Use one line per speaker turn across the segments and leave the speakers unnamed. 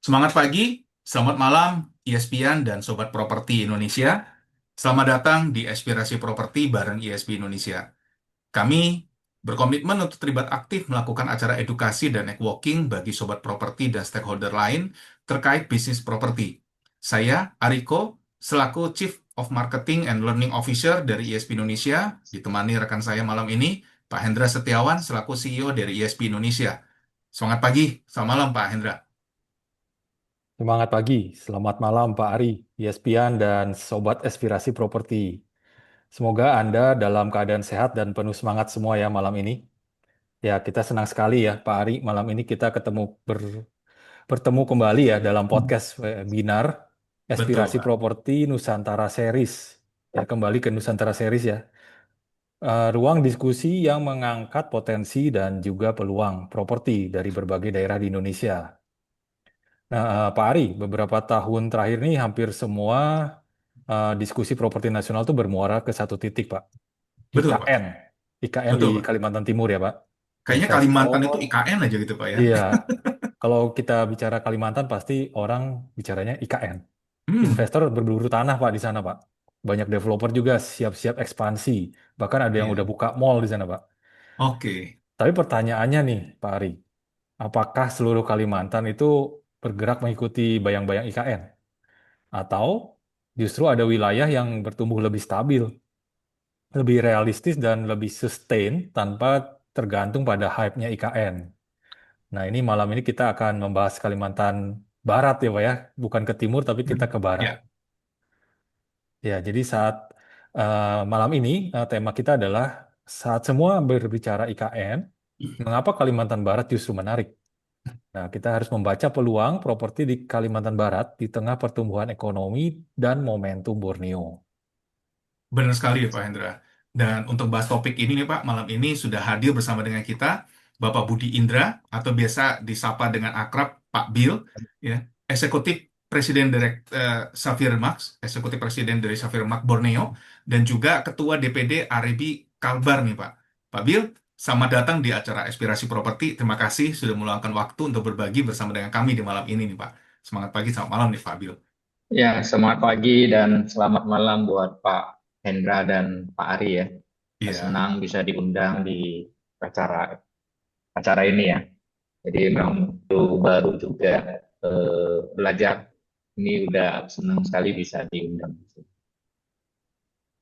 Semangat pagi, selamat malam, ESPN dan Sobat Properti Indonesia. Selamat datang di Aspirasi Properti bareng ISP Indonesia. Kami berkomitmen untuk terlibat aktif melakukan acara edukasi dan networking bagi sobat properti dan stakeholder lain terkait bisnis properti. Saya, Ariko, selaku Chief of Marketing and Learning Officer dari ISP Indonesia, ditemani rekan saya malam ini, Pak Hendra Setiawan, selaku CEO dari ISP Indonesia. Semangat pagi, selamat malam Pak Hendra.
Semangat pagi, selamat malam Pak Ari, ESPN dan Sobat Aspirasi Properti. Semoga Anda dalam keadaan sehat dan penuh semangat semua ya malam ini. Ya, kita senang sekali ya Pak Ari, malam ini kita bertemu kembali ya dalam podcast webinar
Betul,
Aspirasi
Pak.
Properti Nusantara Series. Ya, kembali ke Nusantara Series ya. Ruang diskusi yang mengangkat potensi dan juga peluang properti dari berbagai daerah di Indonesia. Nah, Pak Ari, beberapa tahun terakhir ini hampir semua diskusi properti nasional itu bermuara ke satu titik, Pak.
Betul, Pak.
IKN. IKN di
Betul, Pak.
Kalimantan Timur ya, Pak.
Kayaknya Kalimantan itu
Investor.
IKN aja gitu, Pak ya.
Iya, kalau kita bicara Kalimantan pasti orang bicaranya IKN.
Hmm,
Investor berburu tanah, Pak, di sana, Pak. Banyak developer juga siap-siap ekspansi. Bahkan ada yang
iya.
udah buka mall di sana, Pak.
Oke.
Tapi pertanyaannya nih, Pak Ari, apakah seluruh Kalimantan itu bergerak mengikuti bayang-bayang IKN? Atau justru ada wilayah yang bertumbuh lebih stabil, lebih realistis dan lebih sustain tanpa tergantung pada hype-nya IKN. Nah, ini malam ini kita akan membahas Kalimantan Barat ya, Pak ya. Bukan ke timur, tapi kita ke barat.
Ya,
Ya, jadi saat malam ini tema kita adalah saat semua berbicara IKN, mengapa Kalimantan Barat justru menarik? Nah, kita harus membaca peluang properti di Kalimantan Barat di tengah pertumbuhan ekonomi dan momentum Borneo.
benar sekali ya Pak Hendra. Dan untuk bahas topik ini nih Pak, malam ini sudah hadir bersama dengan kita Bapak Budi Indra atau biasa disapa dengan akrab Pak Bill, ya, Eksekutif Presiden Safir Max, Eksekutif Presiden dari Safir Max Borneo, dan juga Ketua DPD Arebi Kalbar nih Pak. Pak Bill, selamat datang di acara Aspirasi Properti. Terima kasih sudah meluangkan waktu untuk berbagi bersama dengan kami di malam ini nih Pak. Semangat pagi, selamat malam nih Pak Bill.
Ya, selamat pagi dan selamat malam buat Pak Hendra dan Pak Ari ya.
Iya.
Senang bisa diundang di acara acara ini ya. Jadi memang itu baru juga belajar. Ini udah senang sekali bisa diundang.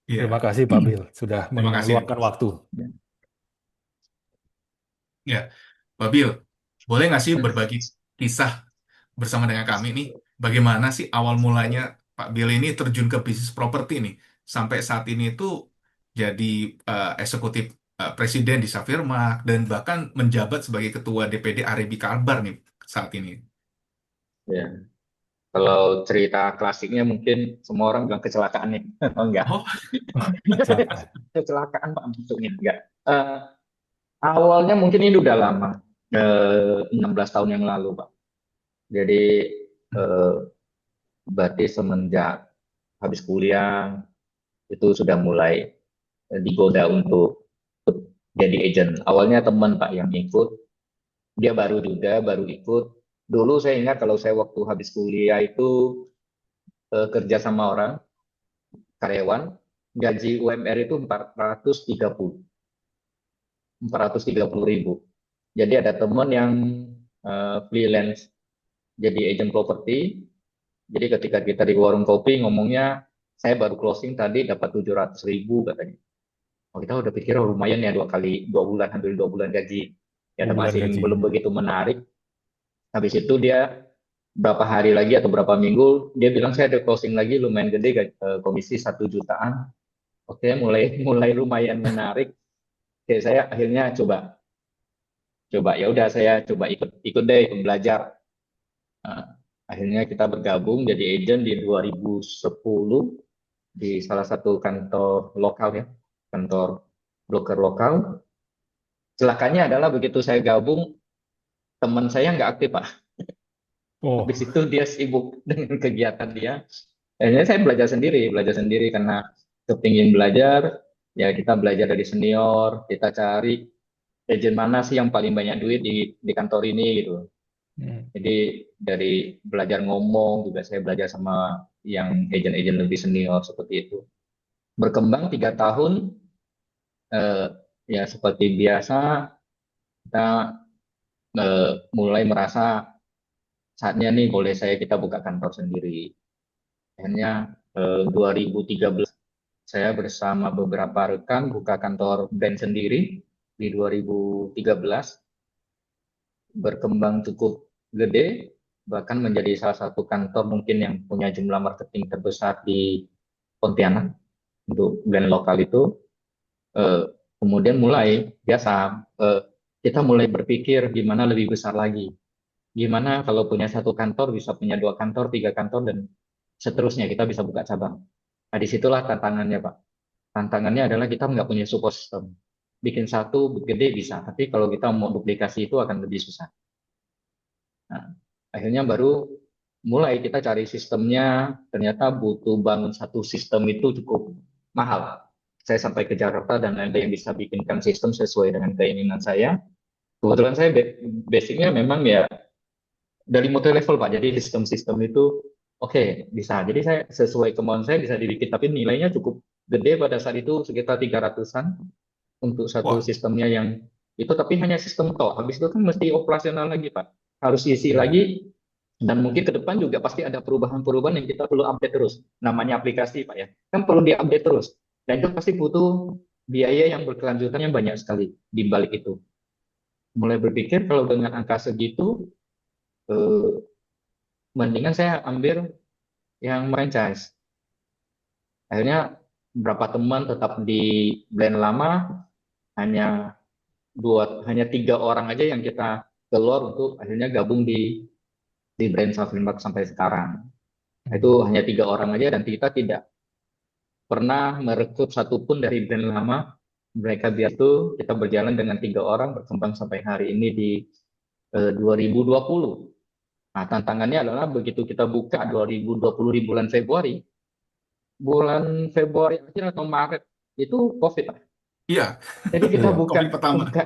Terima
Iya.
kasih Pak Bill sudah
Terima kasih.
meluangkan waktu.
Ya, Pak Bill, boleh nggak sih berbagi kisah bersama dengan kami nih? Bagaimana sih awal mulanya Pak Bill ini terjun ke bisnis properti nih? Sampai saat ini itu jadi eksekutif presiden di Safirmak dan bahkan menjabat sebagai ketua DPD Arebi Kalbar nih saat ini.
Ya, kalau cerita klasiknya mungkin semua orang bilang kecelakaan nih. Oh enggak.
Oh,
Kecelakaan.
Kecelakaan Pak maksudnya enggak. Eh, Awalnya mungkin ini udah lama. 16 tahun yang lalu Pak. Jadi eh, berarti semenjak habis kuliah itu sudah mulai digoda untuk jadi agent. Awalnya teman Pak yang ikut, dia baru juga, baru ikut. Dulu saya ingat kalau saya waktu habis kuliah itu kerja sama orang, karyawan, gaji UMR itu 430 ribu. Jadi ada teman yang freelance jadi agent properti. Jadi ketika kita di warung kopi ngomongnya, saya baru closing tadi dapat 700 ribu katanya. Oh, kita udah pikir oh, lumayan ya 2 bulan, hampir 2 bulan gaji. Ya
2 bulan
masih
gaji.
belum begitu menarik. Habis itu dia berapa hari lagi atau berapa minggu dia bilang saya ada closing lagi lumayan gede komisi 1 jutaan. Oke, mulai mulai lumayan menarik. Oke, saya akhirnya coba coba ya udah saya coba ikut ikut deh ikut belajar. Nah, akhirnya kita bergabung jadi agent di 2010 di salah satu kantor lokal ya, kantor broker lokal. Celakanya adalah begitu saya gabung, teman saya nggak aktif, Pak. Habis
Oh,
itu dia sibuk dengan kegiatan dia. Akhirnya saya belajar sendiri karena kepingin belajar, ya kita belajar dari senior, kita cari agent mana sih yang paling banyak duit di kantor ini gitu.
Hmm.
Jadi dari belajar ngomong juga saya belajar sama yang agent-agent lebih senior seperti itu. Berkembang 3 tahun, eh, ya seperti biasa kita mulai merasa saatnya nih boleh kita buka kantor sendiri. Akhirnya 2013 saya bersama beberapa rekan buka kantor brand sendiri di 2013, berkembang cukup gede, bahkan menjadi salah satu kantor mungkin yang punya jumlah marketing terbesar di Pontianak untuk brand lokal itu. Eh, Kemudian mulai biasa, eh, kita mulai berpikir gimana lebih besar lagi. Gimana kalau punya satu kantor bisa punya 2 kantor, 3 kantor, dan seterusnya kita bisa buka cabang. Nah, disitulah tantangannya, Pak. Tantangannya adalah kita nggak punya support system. Bikin satu gede bisa, tapi kalau kita mau duplikasi itu akan lebih susah. Nah, akhirnya baru mulai kita cari sistemnya, ternyata butuh bangun satu sistem itu cukup mahal. Saya sampai ke Jakarta dan ada yang bisa bikinkan sistem sesuai dengan keinginan saya. Kebetulan saya basicnya memang ya dari multi level Pak, jadi sistem-sistem itu oke, bisa. Jadi saya sesuai kemauan saya bisa dibikin, tapi nilainya cukup gede pada saat itu sekitar 300-an untuk satu
Wah,
sistemnya yang itu, tapi hanya sistem toh. Habis itu kan mesti operasional lagi Pak. Harus isi
Ya.
lagi dan mungkin ke depan juga pasti ada perubahan-perubahan yang kita perlu update terus. Namanya aplikasi Pak ya, kan perlu diupdate terus. Dan itu pasti butuh biaya yang berkelanjutan yang banyak sekali di balik itu. Mulai berpikir kalau dengan angka segitu, eh, mendingan saya ambil yang franchise. Akhirnya beberapa teman tetap di brand lama, hanya hanya 3 orang aja yang kita keluar untuk akhirnya gabung di brand Savilmark sampai sekarang.
Hmm.
Itu hanya 3 orang aja dan kita tidak pernah merekrut satupun dari brand lama. Mereka biar itu kita berjalan dengan 3 orang berkembang sampai hari ini di 2020. Nah, tantangannya adalah begitu kita buka 2020 di bulan Februari akhir atau Maret itu COVID.
iya,
Jadi kita
Iya.
buka
COVID pertama.
buka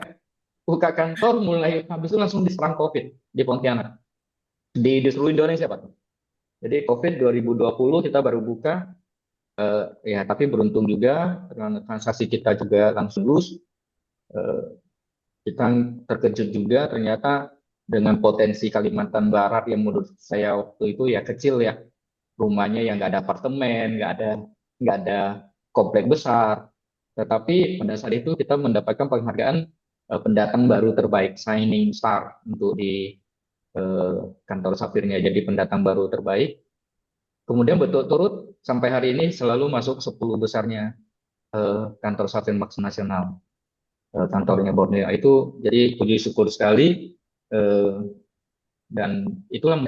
buka kantor mulai habis itu langsung diserang COVID di Pontianak, di seluruh Indonesia Pak. Jadi COVID 2020 kita baru buka, ya tapi beruntung juga karena transaksi kita juga langsung lulus. Eh, Kita terkejut juga ternyata dengan potensi Kalimantan Barat yang menurut saya waktu itu ya kecil ya, rumahnya yang nggak ada apartemen, nggak ada komplek besar. Tetapi pada saat itu kita mendapatkan penghargaan pendatang baru terbaik, Shining Star untuk di eh, kantor Safirnya. Jadi pendatang baru terbaik. Kemudian berturut-turut sampai hari ini selalu masuk 10 besarnya kantor Safir Max Nasional, kantornya Borneo. Itu jadi puji syukur sekali, eh, dan itulah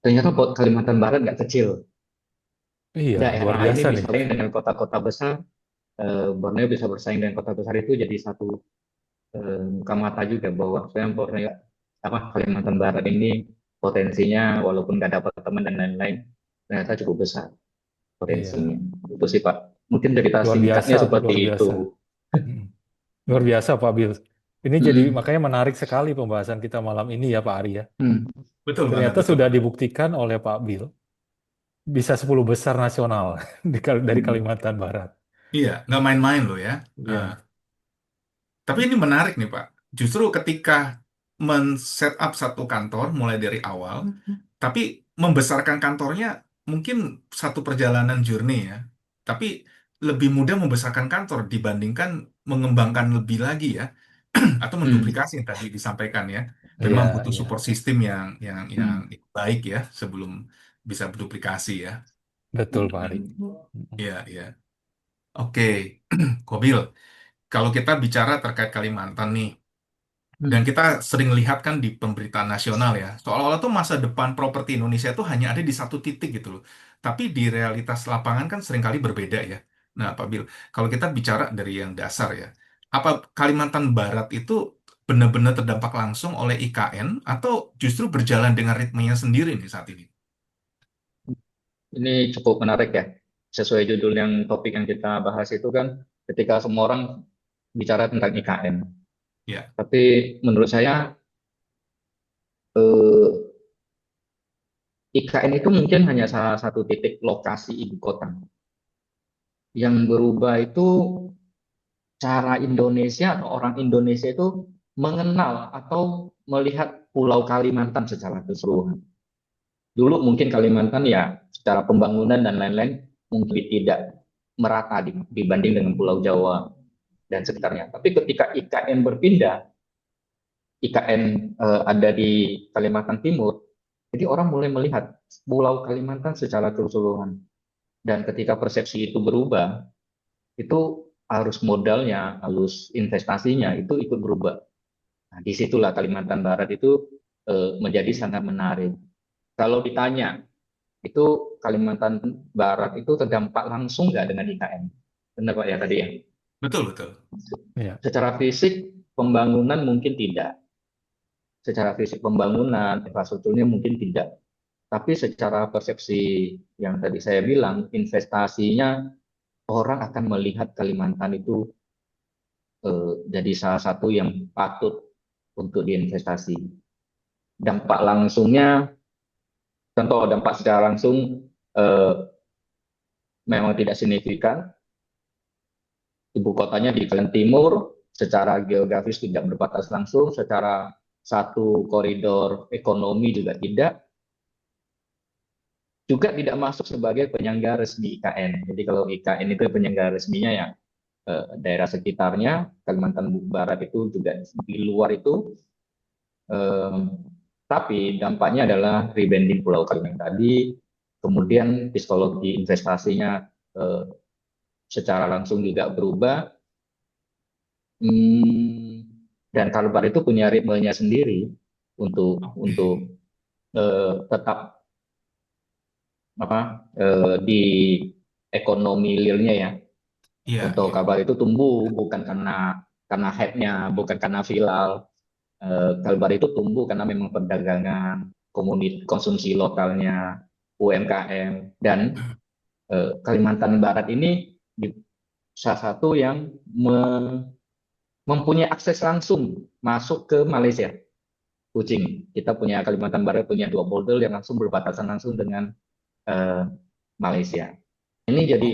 ternyata Kalimantan Barat nggak kecil.
Iya, luar
Daerah ini
biasa nih.
bisa bersaing dengan kota-kota besar, Borneo bisa bersaing dengan kota besar, itu jadi satu buka mata juga bahwa saya Borneo Kalimantan Barat ini potensinya walaupun nggak dapat teman dan lain-lain ternyata cukup besar potensinya.
Iya,
Itu sih Pak. Mungkin cerita
luar
singkatnya
biasa,
seperti
luar
itu.
biasa. Hmm. Luar biasa, Pak Bil. Ini jadi
Mm-mm.
makanya menarik sekali pembahasan kita malam ini ya, Pak Arya.
Hmm.
Betul banget,
Ternyata
betul
sudah
banget.
dibuktikan oleh Pak Bil bisa 10 besar nasional dari
Hmm.
Kalimantan Barat.
Iya, nggak main-main loh ya. Eh,
Iya,
tapi ini menarik nih Pak. Justru ketika men-setup satu kantor mulai dari awal, tapi membesarkan kantornya mungkin satu perjalanan journey ya. Tapi lebih mudah membesarkan kantor dibandingkan mengembangkan lebih lagi ya, atau
Hmm.
menduplikasi yang tadi disampaikan ya.
iya,
Memang butuh
iya.
support system yang
Hmm.
baik ya sebelum bisa berduplikasi ya.
Betul, Pak Ari.
Mm-mm. Iya, iya. Oke, Kobil. Kalau kita bicara terkait Kalimantan nih, dan
Hmm.
kita sering lihat kan di pemberitaan nasional ya, seolah-olah tuh masa depan properti Indonesia itu hanya ada di satu titik gitu loh. Tapi di realitas lapangan kan seringkali berbeda ya. Nah, Pak Bil, kalau kita bicara dari yang dasar ya, apa Kalimantan Barat itu benar-benar terdampak langsung oleh IKN atau justru berjalan dengan ritmenya sendiri nih saat ini?
Ini cukup menarik ya. Sesuai judul yang topik yang kita bahas itu kan ketika semua orang bicara tentang IKN.
Ya,
Tapi menurut saya IKN itu mungkin hanya salah satu titik lokasi ibu kota. Yang berubah itu cara Indonesia atau orang Indonesia itu mengenal atau melihat Pulau Kalimantan secara keseluruhan. Dulu mungkin Kalimantan ya secara pembangunan dan lain-lain mungkin tidak merata dibanding dengan Pulau Jawa dan sekitarnya. Tapi ketika IKN berpindah, IKN ada di Kalimantan Timur, jadi orang mulai melihat Pulau Kalimantan secara keseluruhan. Dan ketika persepsi itu berubah, itu arus modalnya, arus investasinya itu ikut berubah. Nah, disitulah Kalimantan Barat itu menjadi sangat menarik. Kalau ditanya, itu Kalimantan Barat itu terdampak langsung nggak dengan IKN? Benar Pak ya tadi ya?
Betul, betul.
Iya.
Secara fisik pembangunan mungkin tidak, secara fisik pembangunan infrastrukturnya mungkin tidak, tapi secara persepsi yang tadi saya bilang investasinya orang akan melihat Kalimantan itu jadi salah satu yang patut untuk diinvestasi. Dampak langsungnya, contoh dampak secara langsung eh, memang tidak signifikan. Ibu kotanya di Kalimantan Timur, secara geografis tidak berbatas langsung, secara satu koridor ekonomi juga tidak masuk sebagai penyangga resmi IKN. Jadi kalau IKN itu penyangga resminya ya daerah sekitarnya, Kalimantan Barat itu juga di luar itu, eh, tapi dampaknya adalah rebranding Pulau Kalimantan tadi, kemudian psikologi investasinya eh, secara langsung juga berubah. Hmm, dan Kalbar itu punya ritmenya sendiri untuk
Oke.
tetap di ekonomi realnya ya.
Iya,
Contoh
iya.
Kalbar itu tumbuh bukan karena hype-nya, bukan karena viral. Kalbar itu tumbuh karena memang perdagangan, konsumsi lokalnya, UMKM, dan Kalimantan Barat ini salah satu yang mempunyai akses langsung masuk ke Malaysia. Kucing. Kita punya Kalimantan Barat punya dua border yang langsung berbatasan langsung dengan eh, Malaysia. Ini jadi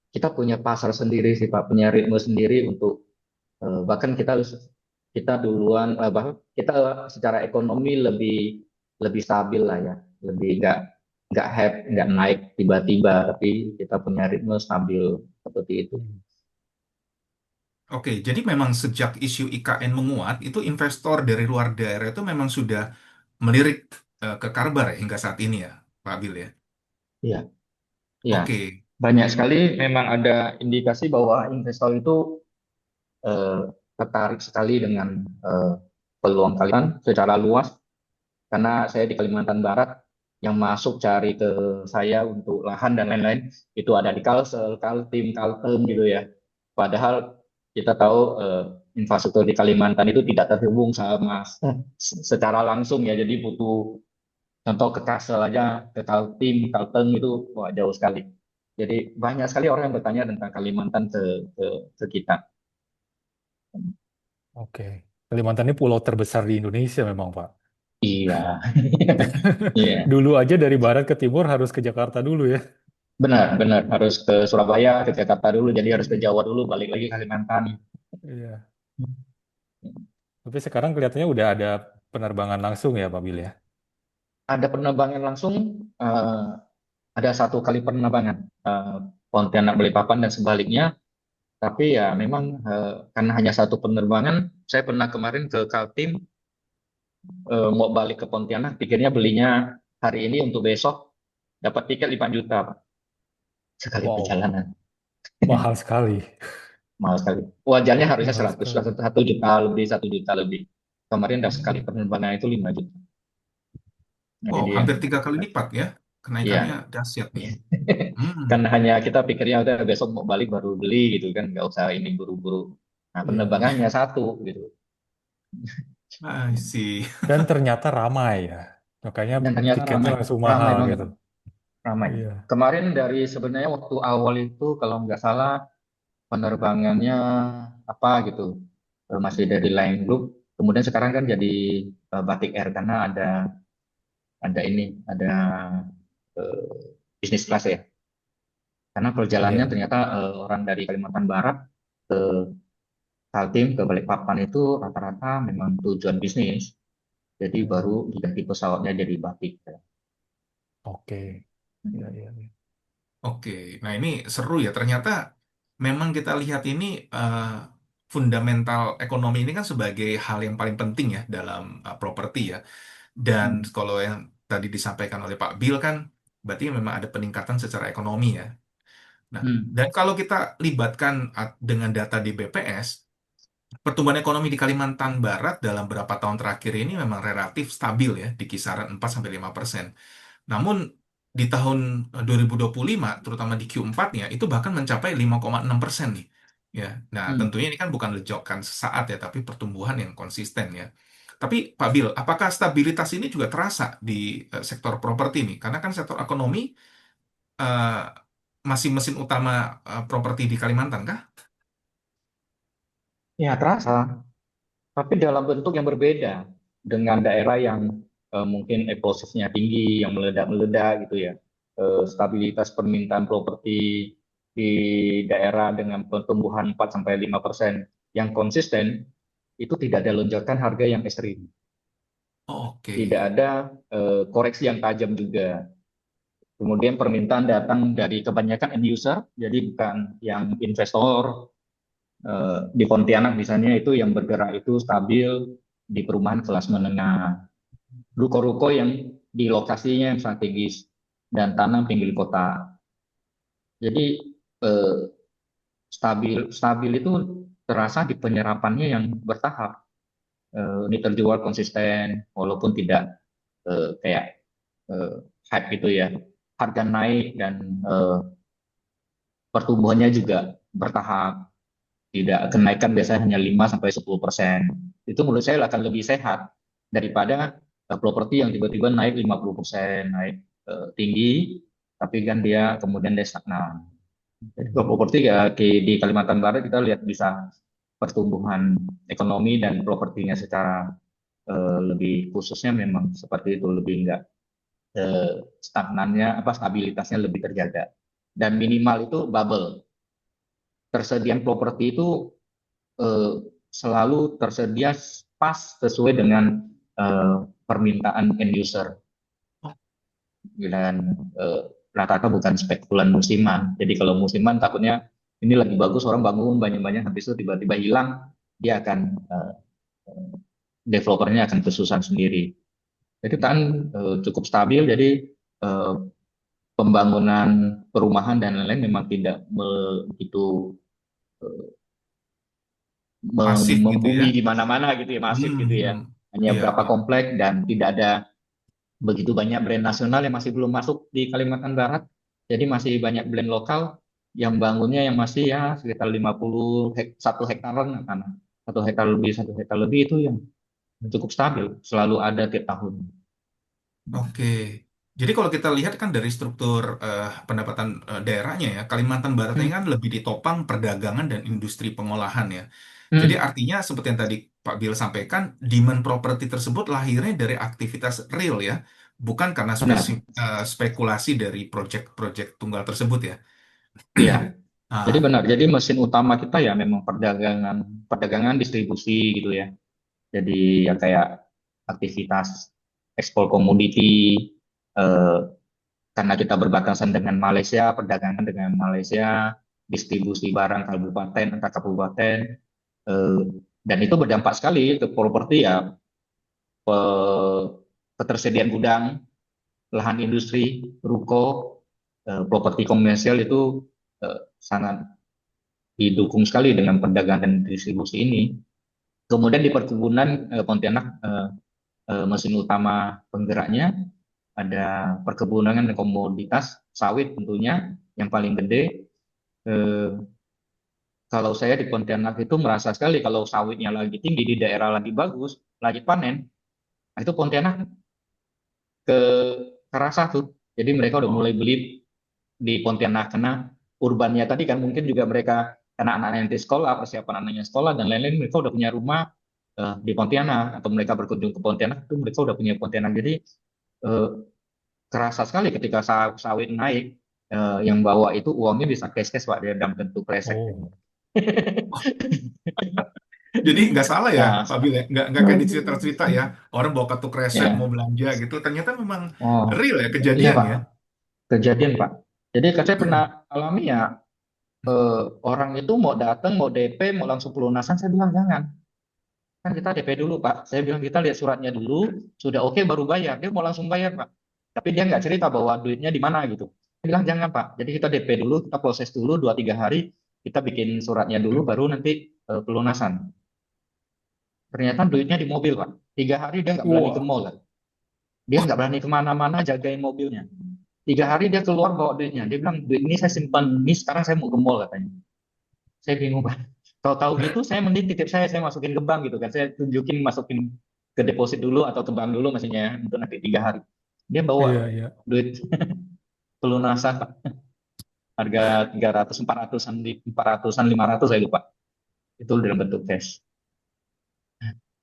Oh,
kita punya pasar sendiri sih Pak, punya ritme sendiri untuk bahkan kita duluan bahkan kita secara ekonomi lebih lebih stabil lah ya, lebih nggak hype, nggak naik tiba-tiba, tapi kita punya ritme stabil seperti itu.
Hmm.
oke. Jadi memang sejak isu IKN menguat, itu investor dari luar daerah itu memang sudah melirik ke Kalbar ya, hingga saat ini ya, Pak Abil ya.
Iya, iya.
Oke.
Banyak sekali memang ada indikasi bahwa investor itu eh, tertarik sekali dengan eh, peluang Kalimantan secara luas, karena saya di Kalimantan Barat yang masuk cari ke saya untuk lahan dan lain-lain itu ada di Kalsel, Kaltim, Kalteng gitu ya. Padahal kita tahu infrastruktur di Kalimantan itu tidak terhubung sama secara langsung ya. Jadi butuh contoh ke Kalsel aja, ke Kaltim, Kalteng itu wah, jauh sekali. Jadi banyak sekali orang yang bertanya tentang Kalimantan ke kita.
Oke. Kalimantan ini pulau terbesar di Indonesia memang, Pak.
Iya, iya.
Dulu aja dari barat ke timur harus ke Jakarta dulu ya.
Benar, benar. Harus ke Surabaya, ke Jakarta dulu, jadi harus ke
Iya.
Jawa dulu, balik lagi ke Kalimantan.
Iya. Tapi sekarang kelihatannya udah ada penerbangan langsung ya, Pak Bil ya.
Ada penerbangan langsung, eh, ada satu kali penerbangan, Pontianak Balikpapan dan sebaliknya. Tapi ya memang karena hanya satu penerbangan, saya pernah kemarin ke Kaltim, mau balik ke Pontianak, pikirnya belinya hari ini untuk besok, dapat tiket 5 juta, Pak, sekali
Wow,
perjalanan.
mahal sekali.
Mahal sekali. Wajarnya harusnya
Mahal
100,
sekali.
1 juta lebih, 1 juta lebih. Kemarin udah sekali
Mm-mm.
penerbangan itu 5 juta. Nah,
Wow,
jadi yang
hampir 3 kali lipat ya. Kenaikannya
iya.
dahsyat nih. Hmm,
Kan hanya kita pikirnya udah besok mau balik baru beli gitu kan, nggak usah ini buru-buru. Nah,
Iya.
penerbangannya satu gitu.
I see.
Dan ternyata ramai ya. Makanya
Dan ternyata
tiketnya
ramai,
langsung
ramai
mahal
banget,
gitu.
ramai.
Iya.
Kemarin dari sebenarnya waktu awal itu kalau nggak salah penerbangannya apa gitu, masih dari Line Group. Kemudian sekarang kan jadi Batik Air karena ada ada bisnis kelas ya. Karena perjalanannya
Iya.
ternyata orang dari Kalimantan Barat ke Kaltim ke Balikpapan itu rata-rata memang tujuan bisnis. Jadi baru
Hmm,
diganti pesawatnya jadi batik.
oke. Iya, iya, iya.
Oke, nah ini seru ya. Ternyata memang kita lihat ini fundamental ekonomi ini kan sebagai hal yang paling penting ya dalam properti ya. Dan
Hmm.
kalau yang tadi disampaikan oleh Pak Bill kan, berarti memang ada peningkatan secara ekonomi ya. Nah,
Hmm.
dan kalau kita libatkan dengan data di BPS, pertumbuhan ekonomi di Kalimantan Barat dalam beberapa tahun terakhir ini memang relatif stabil ya, di kisaran 4-5%. Namun di tahun 2025, terutama di Q4-nya, itu bahkan mencapai 5,6% nih. Ya, nah
Hmm.
tentunya ini kan bukan lejokan sesaat ya, tapi pertumbuhan yang konsisten ya. Tapi Pak Bill, apakah stabilitas ini juga terasa di sektor properti ini? Karena kan sektor ekonomi eh, masih mesin utama properti di Kalimantan kah?
Ya terasa, tapi dalam bentuk yang berbeda dengan daerah yang mungkin eksplosifnya tinggi, yang meledak-meledak gitu ya. Stabilitas permintaan properti di daerah dengan pertumbuhan 4-5% yang konsisten itu tidak ada lonjakan harga yang ekstrim, tidak
Oke.
ada koreksi yang tajam juga. Kemudian permintaan datang dari kebanyakan end user, jadi bukan yang investor. Di Pontianak misalnya itu yang bergerak itu stabil di perumahan kelas menengah, ruko-ruko yang di lokasinya yang strategis dan tanah pinggir kota. Jadi eh, stabil stabil itu terasa di penyerapannya yang bertahap. Ini terjual konsisten walaupun tidak kayak eh, hype gitu ya. Harga naik dan pertumbuhannya juga bertahap. Tidak kenaikan biasanya hanya 5-10%. Itu menurut saya akan lebih sehat daripada properti yang tiba-tiba naik 50%, naik tinggi, tapi kan dia kemudian stagnan. Jadi kalau properti ya di Kalimantan Barat kita lihat bisa pertumbuhan ekonomi dan propertinya secara lebih khususnya memang seperti itu, lebih enggak stagnannya apa stabilitasnya lebih terjaga. Dan minimal itu bubble. Tersediaan properti itu eh, selalu tersedia pas sesuai dengan eh, permintaan end user dan eh, rata-rata bukan spekulan musiman. Jadi kalau musiman takutnya ini lagi bagus orang bangun banyak-banyak habis itu tiba-tiba hilang dia akan developernya akan kesusahan sendiri. Jadi kan cukup stabil jadi eh, pembangunan perumahan dan lain-lain memang tidak begitu
Masif gitu ya.
membumi di mana-mana gitu ya, masif gitu ya.
Hmm.
Hanya
Iya,
beberapa
iya.
komplek dan tidak ada begitu banyak brand nasional yang masih belum masuk di Kalimantan Barat. Jadi masih banyak brand lokal yang bangunnya yang masih ya sekitar 1 hektaran tanah. 1 hektar lebih itu yang cukup stabil, selalu ada tiap tahun.
Oke. Jadi kalau kita lihat kan dari struktur pendapatan daerahnya ya, Kalimantan Barat ini kan
Hmm.
lebih ditopang perdagangan dan industri pengolahan ya. Jadi
Hmm.
artinya seperti yang tadi Pak Bill sampaikan, demand properti tersebut lahirnya dari aktivitas real ya, bukan karena
Benar.
spekulasi dari proyek-proyek tunggal tersebut ya.
Iya. Jadi
Ah,
benar. Jadi mesin utama kita ya memang perdagangan, perdagangan distribusi gitu ya. Jadi ya kayak aktivitas ekspor komoditi, eh, karena kita berbatasan dengan Malaysia, perdagangan dengan Malaysia, distribusi barang kabupaten antar kabupaten, eh, dan itu berdampak sekali ke properti ya, ketersediaan gudang, lahan industri, ruko, properti komersial itu sangat didukung sekali dengan perdagangan dan distribusi ini. Kemudian di perkebunan Pontianak mesin utama penggeraknya ada perkebunan dan komoditas sawit tentunya yang paling gede. Eh, Kalau saya di Pontianak itu merasa sekali kalau sawitnya lagi tinggi di daerah lagi bagus, lagi panen, nah itu Pontianak ke kerasa tuh. Jadi mereka udah mulai
oh,
beli di Pontianak karena urbannya tadi kan mungkin juga mereka karena anak-anak nanti sekolah, persiapan anaknya sekolah dan lain-lain mereka udah punya rumah di Pontianak atau mereka berkunjung ke Pontianak itu mereka udah punya Pontianak. Jadi eh, kerasa sekali ketika sawit naik, yang bawa itu uangnya bisa cash-cash Pak, dia dalam bentuk kresek.
Oh,
Jadi nggak salah ya,
Nah,
Pak Bil ya? Nggak kayak di cerita-cerita ya, orang bawa kartu kresek mau
ya,
belanja gitu. Ternyata memang
oh,
real ya
iya
kejadian
Pak,
ya.
kejadian Pak. Jadi saya pernah alami ya, orang itu mau datang, mau DP, mau langsung pelunasan, saya bilang jangan. Kan kita DP dulu Pak. Saya bilang kita lihat suratnya dulu, sudah oke baru bayar. Dia mau langsung bayar Pak. Tapi dia nggak cerita bahwa duitnya di mana gitu. Saya bilang jangan Pak. Jadi kita DP dulu, kita proses dulu 2-3 hari, kita bikin suratnya dulu, baru nanti pelunasan. Ternyata duitnya di mobil Pak. 3 hari dia nggak berani ke
Wah,
mall kan. Dia nggak berani kemana-mana jagain mobilnya. 3 hari dia keluar bawa duitnya. Dia bilang duit ini saya simpan, ini sekarang saya mau ke mall katanya. Saya bingung Pak. Tahu-tahu gitu saya mending titip saya masukin ke bank gitu kan. Saya tunjukin masukin ke deposit dulu atau ke bank dulu maksudnya untuk nanti 3 hari. Dia
iya,
bawa
iya.
duit pelunasan Pak. Harga 300, 400-an, 400-an, 500 saya lupa. Itu dalam bentuk cash.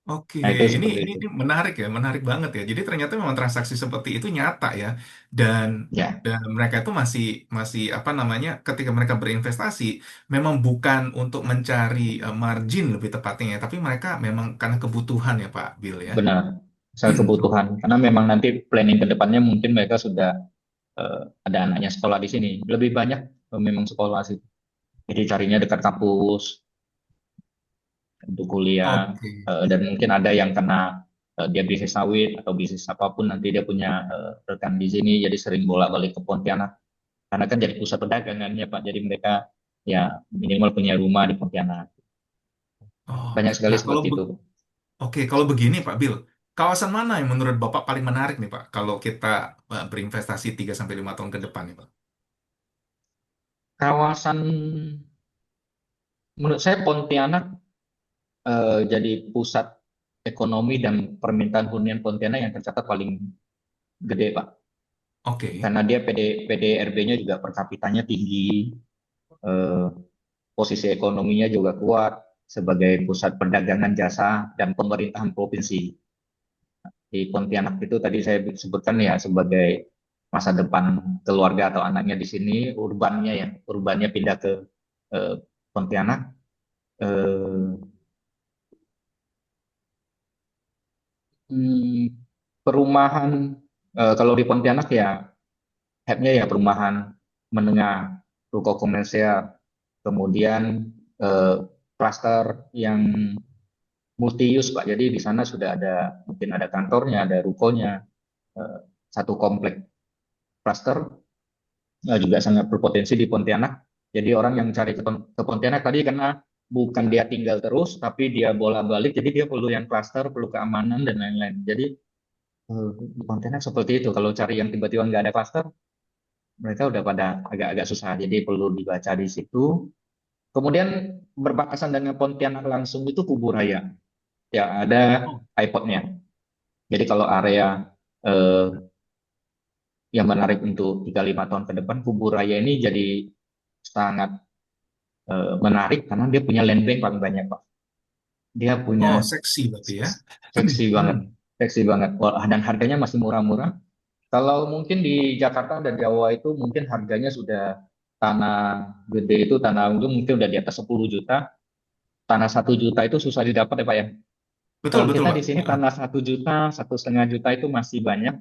oke,
Nah itu
ini
seperti
ini
itu.
ini menarik ya, menarik banget ya. Jadi ternyata memang transaksi seperti itu nyata ya, dan
Ya,
dan mereka itu masih masih apa namanya, ketika mereka berinvestasi, memang bukan untuk mencari margin lebih tepatnya ya, tapi mereka memang karena kebutuhan ya Pak Bill ya.
benar. Saya kebutuhan. Karena memang nanti planning ke depannya mungkin mereka sudah ada anaknya sekolah di sini. Lebih banyak memang sekolah sih. Jadi carinya dekat kampus untuk kuliah.
Oke,
Dan mungkin ada yang kena dia bisnis sawit atau bisnis apapun nanti dia punya rekan di sini jadi sering bolak-balik ke Pontianak karena kan jadi pusat perdagangannya Pak. Jadi mereka ya minimal punya rumah di Pontianak.
oh,
Banyak sekali
nah
seperti itu.
oke, kalau begini Pak Bill, kawasan mana yang menurut Bapak paling menarik nih Pak, kalau kita berinvestasi 3 sampai 5 tahun ke depan nih Pak?
Kawasan menurut saya Pontianak jadi pusat ekonomi dan permintaan hunian Pontianak yang tercatat paling gede Pak.
Oke.
Karena dia PDRB-nya juga per kapitanya tinggi, eh, posisi ekonominya juga kuat sebagai pusat perdagangan jasa dan pemerintahan provinsi. Di Pontianak itu tadi saya sebutkan ya sebagai masa depan keluarga atau anaknya di sini, urbannya pindah ke eh, Pontianak. Eh, hmm, Perumahan kalau di Pontianak ya hype-nya ya perumahan menengah, ruko komersial, kemudian eh, klaster yang multi use Pak. Jadi di sana sudah ada mungkin ada kantornya, ada rukonya, eh, satu komplek klaster juga sangat berpotensi di Pontianak. Jadi orang yang cari ke Pontianak tadi karena bukan dia tinggal terus, tapi dia bolak-balik, jadi dia perlu yang klaster, perlu keamanan dan lain-lain. Jadi di Pontianak seperti itu. Kalau cari yang tiba-tiba nggak ada klaster, mereka udah pada agak-agak susah. Jadi perlu dibaca di situ. Kemudian berbatasan dengan Pontianak langsung itu Kuburaya. Ya ada
Oh,
iPod-nya. Jadi kalau area eh, yang menarik untuk 3-5 tahun ke depan, Kuburaya ini jadi sangat menarik karena dia punya land bank paling banyak Pak. Dia
oh,
punya
seksi berarti ya.
seksi banget,
Hmm,
seksi banget. Wah, dan harganya masih murah-murah. Kalau mungkin di Jakarta dan Jawa itu mungkin harganya sudah tanah gede itu tanah itu mungkin udah di atas 10 juta. Tanah 1 juta itu susah didapat ya Pak ya.
betul
Kalau
betul
kita
Pak.
di sini tanah 1 juta, 1,5 juta itu masih banyak.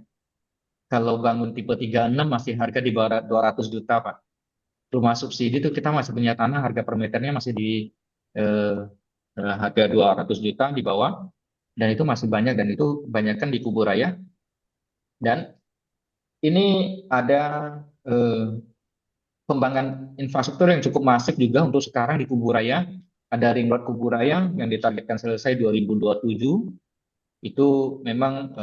Kalau bangun tipe 36 masih harga di bawah 200 juta Pak. Rumah subsidi itu kita masih punya tanah harga per meternya masih di eh, harga 200 juta di bawah dan itu masih banyak dan itu banyak kan di Kuburaya dan ini ada eh, pembangunan infrastruktur yang cukup masif juga untuk sekarang di Kuburaya. Ada ring road Kuburaya yang ditargetkan selesai 2027. Itu memang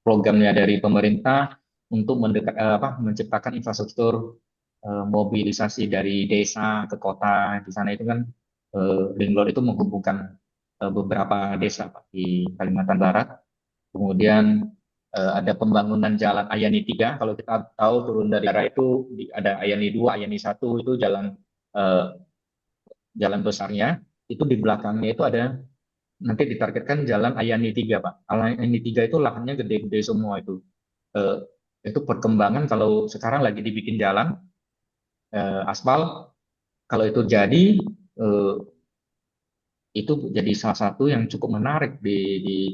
programnya dari pemerintah untuk menciptakan infrastruktur mobilisasi dari desa ke kota. Di sana itu kan ring road itu menghubungkan beberapa desa Pak, di Kalimantan Barat. Kemudian ada pembangunan jalan Ayani 3. Kalau kita tahu turun dari arah itu ada Ayani 2, Ayani 1 itu eh, jalan besarnya. Itu di belakangnya itu ada nanti ditargetkan jalan Ayani 3 Pak. Ayani 3 itu lahannya gede-gede semua itu. eh, itu perkembangan kalau sekarang lagi dibikin jalan aspal, kalau itu jadi eh, itu jadi salah satu yang cukup menarik di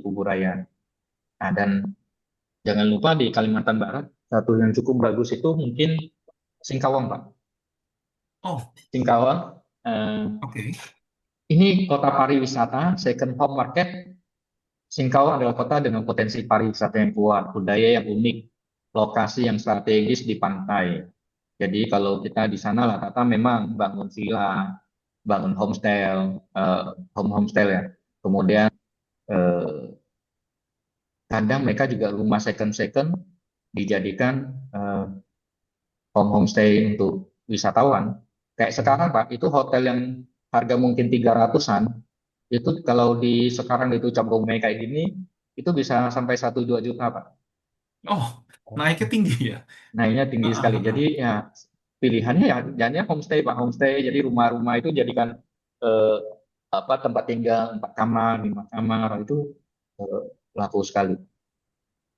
Kuburaya. Nah, dan jangan lupa di Kalimantan Barat satu yang cukup bagus itu mungkin Singkawang, Pak.
Oh,
Singkawang eh,
oke.
ini kota pariwisata, second home market. Singkawang adalah kota dengan potensi pariwisata yang kuat, budaya yang unik, lokasi yang strategis di pantai. Jadi kalau kita di sana rata-rata memang bangun villa, bangun homestay, homestay ya. Kemudian eh, kadang mereka juga rumah second dijadikan eh, homestay untuk wisatawan. Kayak sekarang
Hmm.
Pak, itu hotel yang harga mungkin 300-an, itu kalau di sekarang itu cap gome kayak gini, itu bisa sampai 1-2 juta Pak.
Oh,
Oh,
naiknya tinggi ya.
Naiknya tinggi
Ah,
sekali.
ah,
Jadi
ah.
ya pilihannya ya jadinya homestay Pak, homestay. Jadi rumah-rumah itu jadikan eh, apa tempat tinggal 4 kamar, 5 kamar itu eh, laku sekali.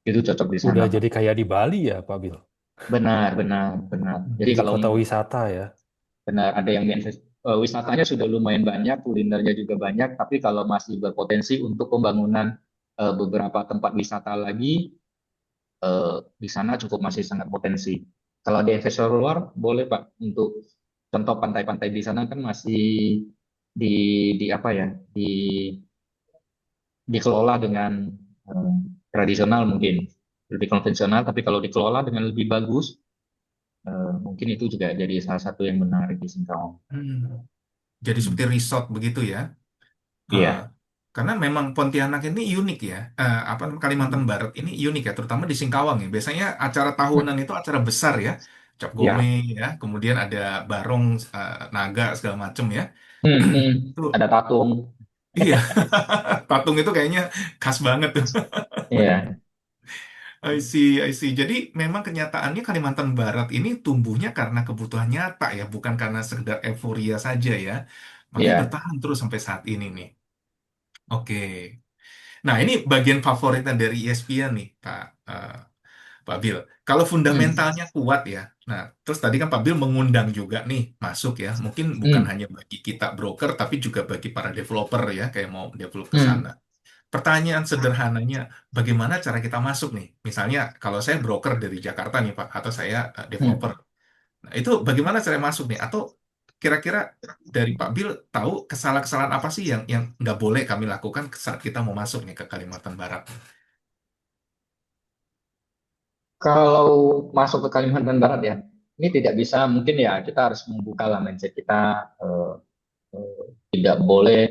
Itu cocok di sana
udah
Pak.
jadi kayak di Bali ya, Pak Bil.
Benar, benar, benar. Jadi
Jadi
kalau
kota wisata ya.
benar ada yang wisatanya sudah lumayan banyak, kulinernya juga banyak, tapi kalau masih berpotensi untuk pembangunan beberapa tempat wisata lagi di sana cukup masih sangat potensi. Kalau ada investor luar boleh Pak untuk contoh pantai-pantai di sana kan masih di di apa ya di dikelola dengan eh, tradisional mungkin lebih konvensional, tapi kalau dikelola dengan lebih bagus mungkin itu juga jadi salah satu yang menarik di Singkawang.
Hmm. Jadi
Hmm.
seperti resort begitu ya. Eh,
Iya.
karena memang Pontianak ini unik ya. Apa namanya, Kalimantan
Hmm.
Barat ini unik ya, terutama di Singkawang ya. Biasanya acara tahunan itu acara besar ya. Cap Gome
Ya.
ya, kemudian ada barong, naga segala macem ya. Itu
Ada tatung.
iya, patung itu kayaknya khas banget tuh.
Iya,
I see, I see. Jadi memang kenyataannya Kalimantan Barat ini tumbuhnya karena kebutuhan nyata ya, bukan karena sekedar euforia saja ya. Makanya
iya.
bertahan terus sampai saat ini nih. Oke. Nah, ini bagian favoritnya dari ESPN nih, Pak Bill. Kalau
Hmm.
fundamentalnya kuat ya. Nah, terus tadi kan Pak Bill mengundang juga nih masuk ya. Mungkin bukan
Hmm.
hanya bagi kita broker, tapi juga bagi para developer ya, kayak mau develop ke sana.
Hmm.
Pertanyaan sederhananya, bagaimana cara kita masuk nih? Misalnya, kalau saya broker dari Jakarta nih, Pak, atau saya developer.
Hmm.
Nah, itu bagaimana cara masuk nih? Atau kira-kira dari Pak Bill tahu kesalahan-kesalahan apa sih yang nggak boleh kami lakukan saat kita mau masuk nih ke Kalimantan Barat?
Kalau masuk ke Kalimantan Barat ya, ini tidak bisa mungkin ya kita harus membuka lah mindset kita eh, tidak boleh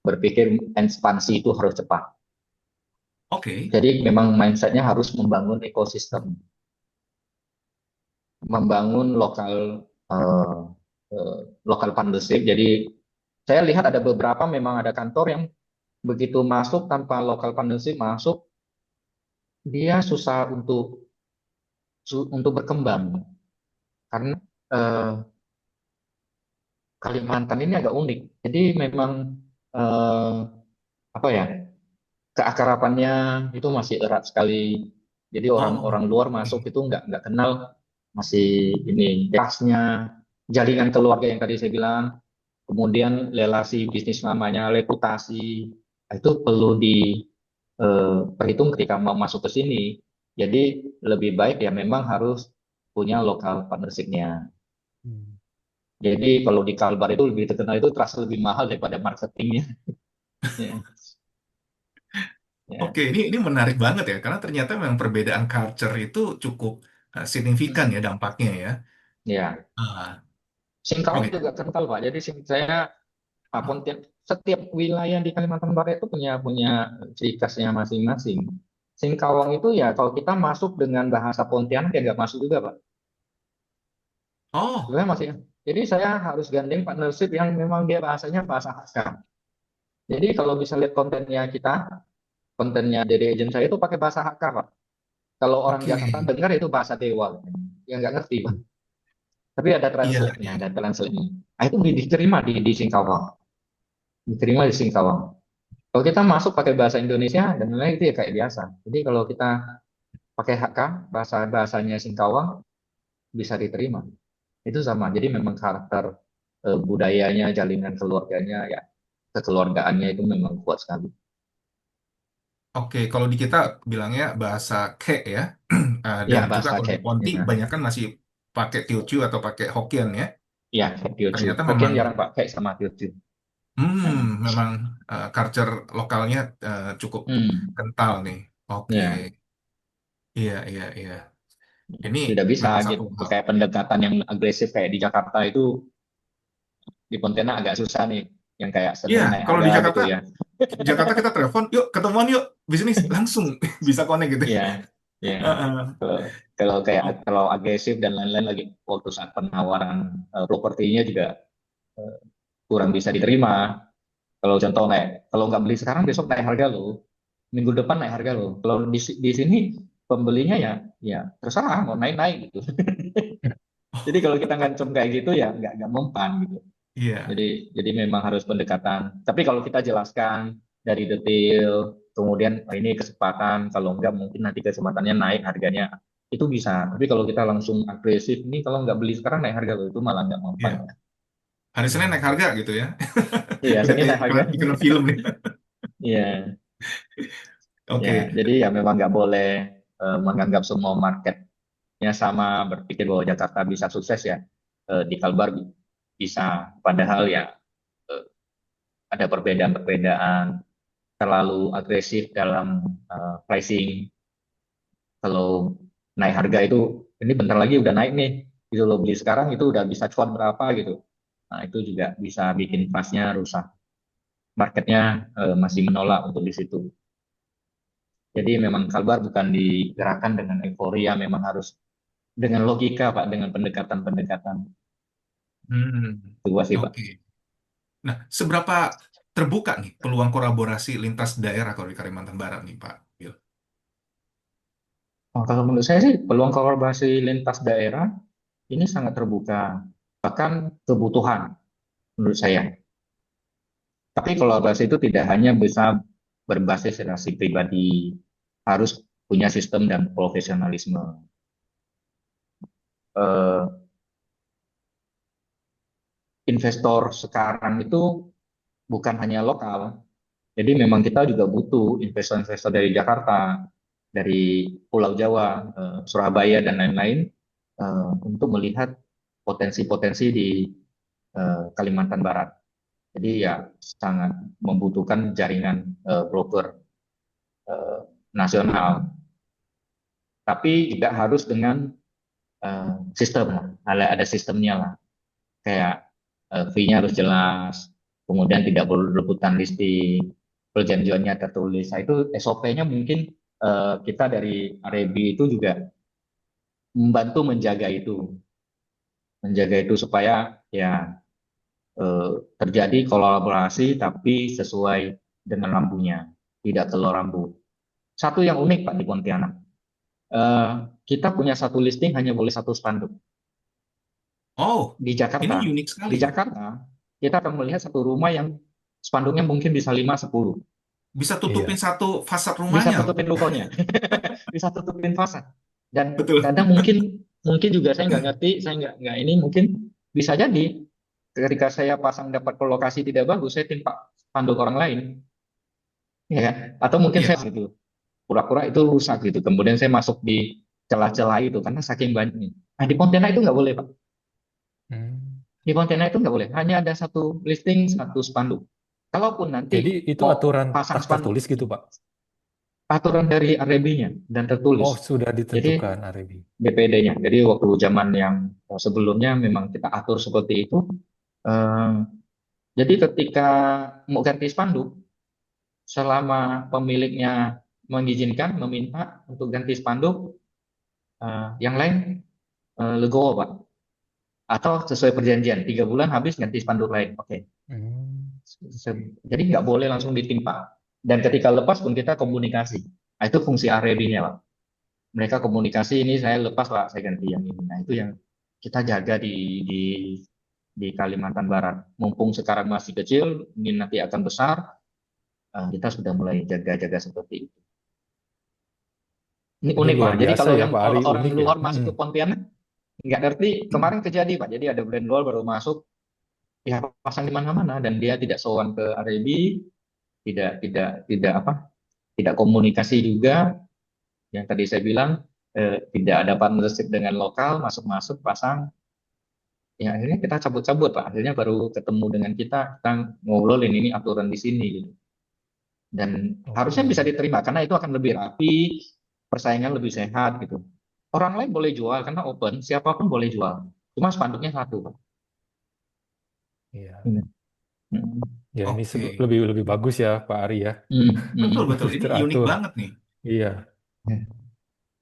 berpikir ekspansi itu harus cepat.
Oke.
Jadi memang mindsetnya harus membangun ekosistem, membangun eh, lokal partnership. Jadi saya lihat ada beberapa memang ada kantor yang begitu masuk tanpa lokal partnership masuk, dia susah untuk berkembang karena eh, Kalimantan ini agak unik. Jadi memang eh, apa ya keakrabannya itu masih erat sekali. Jadi
Oh,
orang-orang luar masuk
oke.
itu nggak kenal masih ini khasnya jaringan keluarga yang tadi saya bilang. Kemudian relasi bisnis namanya reputasi nah, itu perlu diperhitung ketika mau masuk ke sini. Jadi lebih baik ya memang harus punya lokal partnership-nya.
Hmm.
Jadi kalau di Kalbar itu lebih terkenal itu terasa lebih mahal daripada marketingnya. Ya, ya.
Oke, ini menarik banget ya, karena ternyata memang perbedaan culture itu cukup signifikan ya
Mm-mm.
dampaknya ya.
Ya,
Ah,
Singkawang
oke.
juga kental Pak. Jadi saya setiap wilayah di Kalimantan Barat itu punya punya ciri khasnya masing-masing. Singkawang itu ya kalau kita masuk dengan bahasa Pontianak ya nggak masuk juga Pak.
Oh,
Sebenarnya masih. Jadi saya harus gandeng partnership yang memang dia bahasanya bahasa Hakka. Jadi kalau bisa lihat kontennya kita, kontennya dari agent saya itu pakai bahasa Hakka Pak. Kalau orang
oke.
Jakarta dengar itu bahasa Dewa, yang nggak ngerti Pak. Tapi ada
Iya,
translate-nya,
iya.
ada translate-nya. Nah, itu diterima di Singkawang, diterima di Singkawang. Kalau kita masuk pakai bahasa Indonesia dan lain-lain itu ya kayak biasa. Jadi kalau kita pakai HK, bahasanya Singkawang bisa diterima. Itu sama. Jadi memang karakter budayanya, jalinan keluarganya, ya kekeluargaannya itu memang kuat sekali.
Oke, kalau di kita bilangnya bahasa Ke ya. Dan
Ya,
juga
bahasa
kalau di
Kek.
Ponti
Ya,
banyak kan masih pakai Teochew atau pakai Hokkien ya.
ya Teochew.
Ternyata
Hokkien
memang
jarang pakai sama Teochew.
memang culture lokalnya cukup
Hmm,
kental nih. Oke,
ya,
iya iya iya. Ini
tidak bisa
memang satu
gitu.
hal.
Kayak pendekatan yang agresif kayak di Jakarta itu, di Pontianak agak susah nih. Yang kayak
Iya,
sedang naik
kalau di
harga gitu
Jakarta,
ya.
Kita telepon, yuk ketemuan yuk, bisnis langsung bisa connect gitu.
Iya, iya.
Heeh.
Kalau kalau kayak
Oh,
kalau agresif dan lain-lain lagi waktu saat penawaran propertinya juga eh, kurang bisa diterima. Kalau contoh kalau nggak beli sekarang besok naik harga lo, minggu depan naik harga lo. Kalau di sini pembelinya ya ya terserah mau naik naik gitu. Jadi kalau kita ngancam kayak gitu ya nggak mempan gitu.
iya.
Jadi memang harus pendekatan. Tapi kalau kita jelaskan dari detail, kemudian oh, ini kesempatan, kalau enggak mungkin nanti kesempatannya naik harganya, itu bisa. Tapi kalau kita langsung agresif, ini kalau nggak beli sekarang naik harga loh, itu malah nggak mempan.
Iya. Hari Senin naik
Hmm.
harga gitu ya.
Iya,
Udah
sini
kayak
naik harga.
iklan film nih.
Iya, ya.
Oke.
Jadi ya memang nggak boleh menganggap semua marketnya sama, berpikir bahwa Jakarta bisa sukses ya. Di Kalbar bisa. Padahal ya eh, ada perbedaan-perbedaan terlalu agresif dalam pricing. Kalau naik harga itu ini bentar lagi udah naik nih, gitu loh beli sekarang itu udah bisa cuan berapa gitu. Nah itu juga bisa bikin pasnya rusak. Marketnya masih menolak untuk di situ. Jadi memang Kalbar bukan digerakkan dengan euforia, memang harus dengan logika Pak, dengan pendekatan-pendekatan.
Hmm.
Itu gua sih Pak.
Oke. Nah, seberapa terbuka nih peluang kolaborasi lintas daerah kalau di Kalimantan Barat nih, Pak Bill?
Oh, kalau menurut saya sih peluang kolaborasi lintas daerah ini sangat terbuka, bahkan kebutuhan menurut saya. Tapi kolaborasi itu tidak hanya bisa berbasis relasi pribadi, harus punya sistem dan profesionalisme. Eh, Investor sekarang itu bukan hanya lokal, jadi memang kita juga butuh investor-investor dari Jakarta, dari Pulau Jawa, Surabaya dan lain-lain untuk melihat potensi-potensi di Kalimantan Barat. Jadi ya sangat membutuhkan jaringan broker eh, nasional, tapi juga harus dengan sistem lah, ada sistemnya lah, kayak fee-nya harus jelas, kemudian tidak perlu rebutan listing, perjanjiannya tertulis. Nah, itu SOP-nya mungkin kita dari REB itu juga membantu menjaga itu supaya ya terjadi kolaborasi tapi sesuai dengan rambunya, tidak telur rambu. Satu yang unik Pak di Pontianak, eh, kita punya satu listing hanya boleh satu spanduk.
Oh,
Di
ini
Jakarta,
unik sekali
di
ya.
Jakarta kita akan melihat satu rumah yang spanduknya mungkin bisa 5 10.
Bisa tutupin
Iya.
satu fasad
Bisa
rumahnya loh.
tutupin rukonya, bisa tutupin fasad. Dan
Betul.
kadang mungkin mungkin juga saya nggak ngerti, saya nggak ini mungkin bisa jadi ketika saya pasang dapat ke lokasi tidak bagus, saya timpa spanduk orang lain, ya kan? Atau mungkin
Iya.
saya gitu, pura-pura itu rusak gitu. Kemudian saya masuk di celah-celah itu karena saking banyaknya. Nah di Pontianak itu nggak boleh Pak.
Hmm.
Di Pontianak itu nggak boleh. Hanya ada satu listing, satu spanduk. Kalaupun nanti
Jadi itu
mau
aturan
pasang spanduk,
tertulis gitu, Pak?
aturan dari RB-nya dan tertulis.
Oh, sudah
Jadi
ditentukan, Arebi.
BPD-nya. Jadi waktu zaman yang sebelumnya memang kita atur seperti itu. Eh, jadi ketika mau ganti spanduk, selama pemiliknya mengizinkan, meminta untuk ganti spanduk, yang lain legowo Pak. Atau sesuai perjanjian, 3 bulan habis ganti spanduk lain. Oke.
Hmm.
Jadi nggak boleh langsung ditimpa. Dan ketika lepas pun kita komunikasi. Nah, itu fungsi RED-nya Pak. Mereka komunikasi ini saya lepas Pak, saya ganti yang ini. Nah itu yang kita jaga di Kalimantan Barat. Mumpung sekarang masih kecil, ini nanti akan besar, kita sudah mulai jaga-jaga seperti itu. Ini
Ini
unik Pak.
luar
Jadi
biasa
kalau
ya
yang
Pak Ari,
orang
unik ya.
luar masuk ke Pontianak nggak ngerti, kemarin terjadi Pak. Jadi ada brand luar baru masuk, ya pasang di mana-mana dan dia tidak sowan ke RAB, tidak apa, tidak komunikasi juga. Yang tadi saya bilang tidak ada partnership dengan lokal, masuk-masuk pasang. Ya akhirnya kita cabut-cabut Pak. Akhirnya baru ketemu dengan kita ngobrolin ini aturan di sini gitu. Dan harusnya bisa
Oke.
diterima karena itu akan lebih rapi, persaingan lebih sehat gitu. Orang lain boleh jual karena open, siapapun boleh jual. Cuma spanduknya satu, Pak.
Iya.
Hmm. Hmm.
Ya ini
Oke,
lebih lebih bagus ya Pak Ari ya.
Hmm.
betul
Hmm.
betul.
Lebih
Ini unik
teratur.
banget nih.
Iya.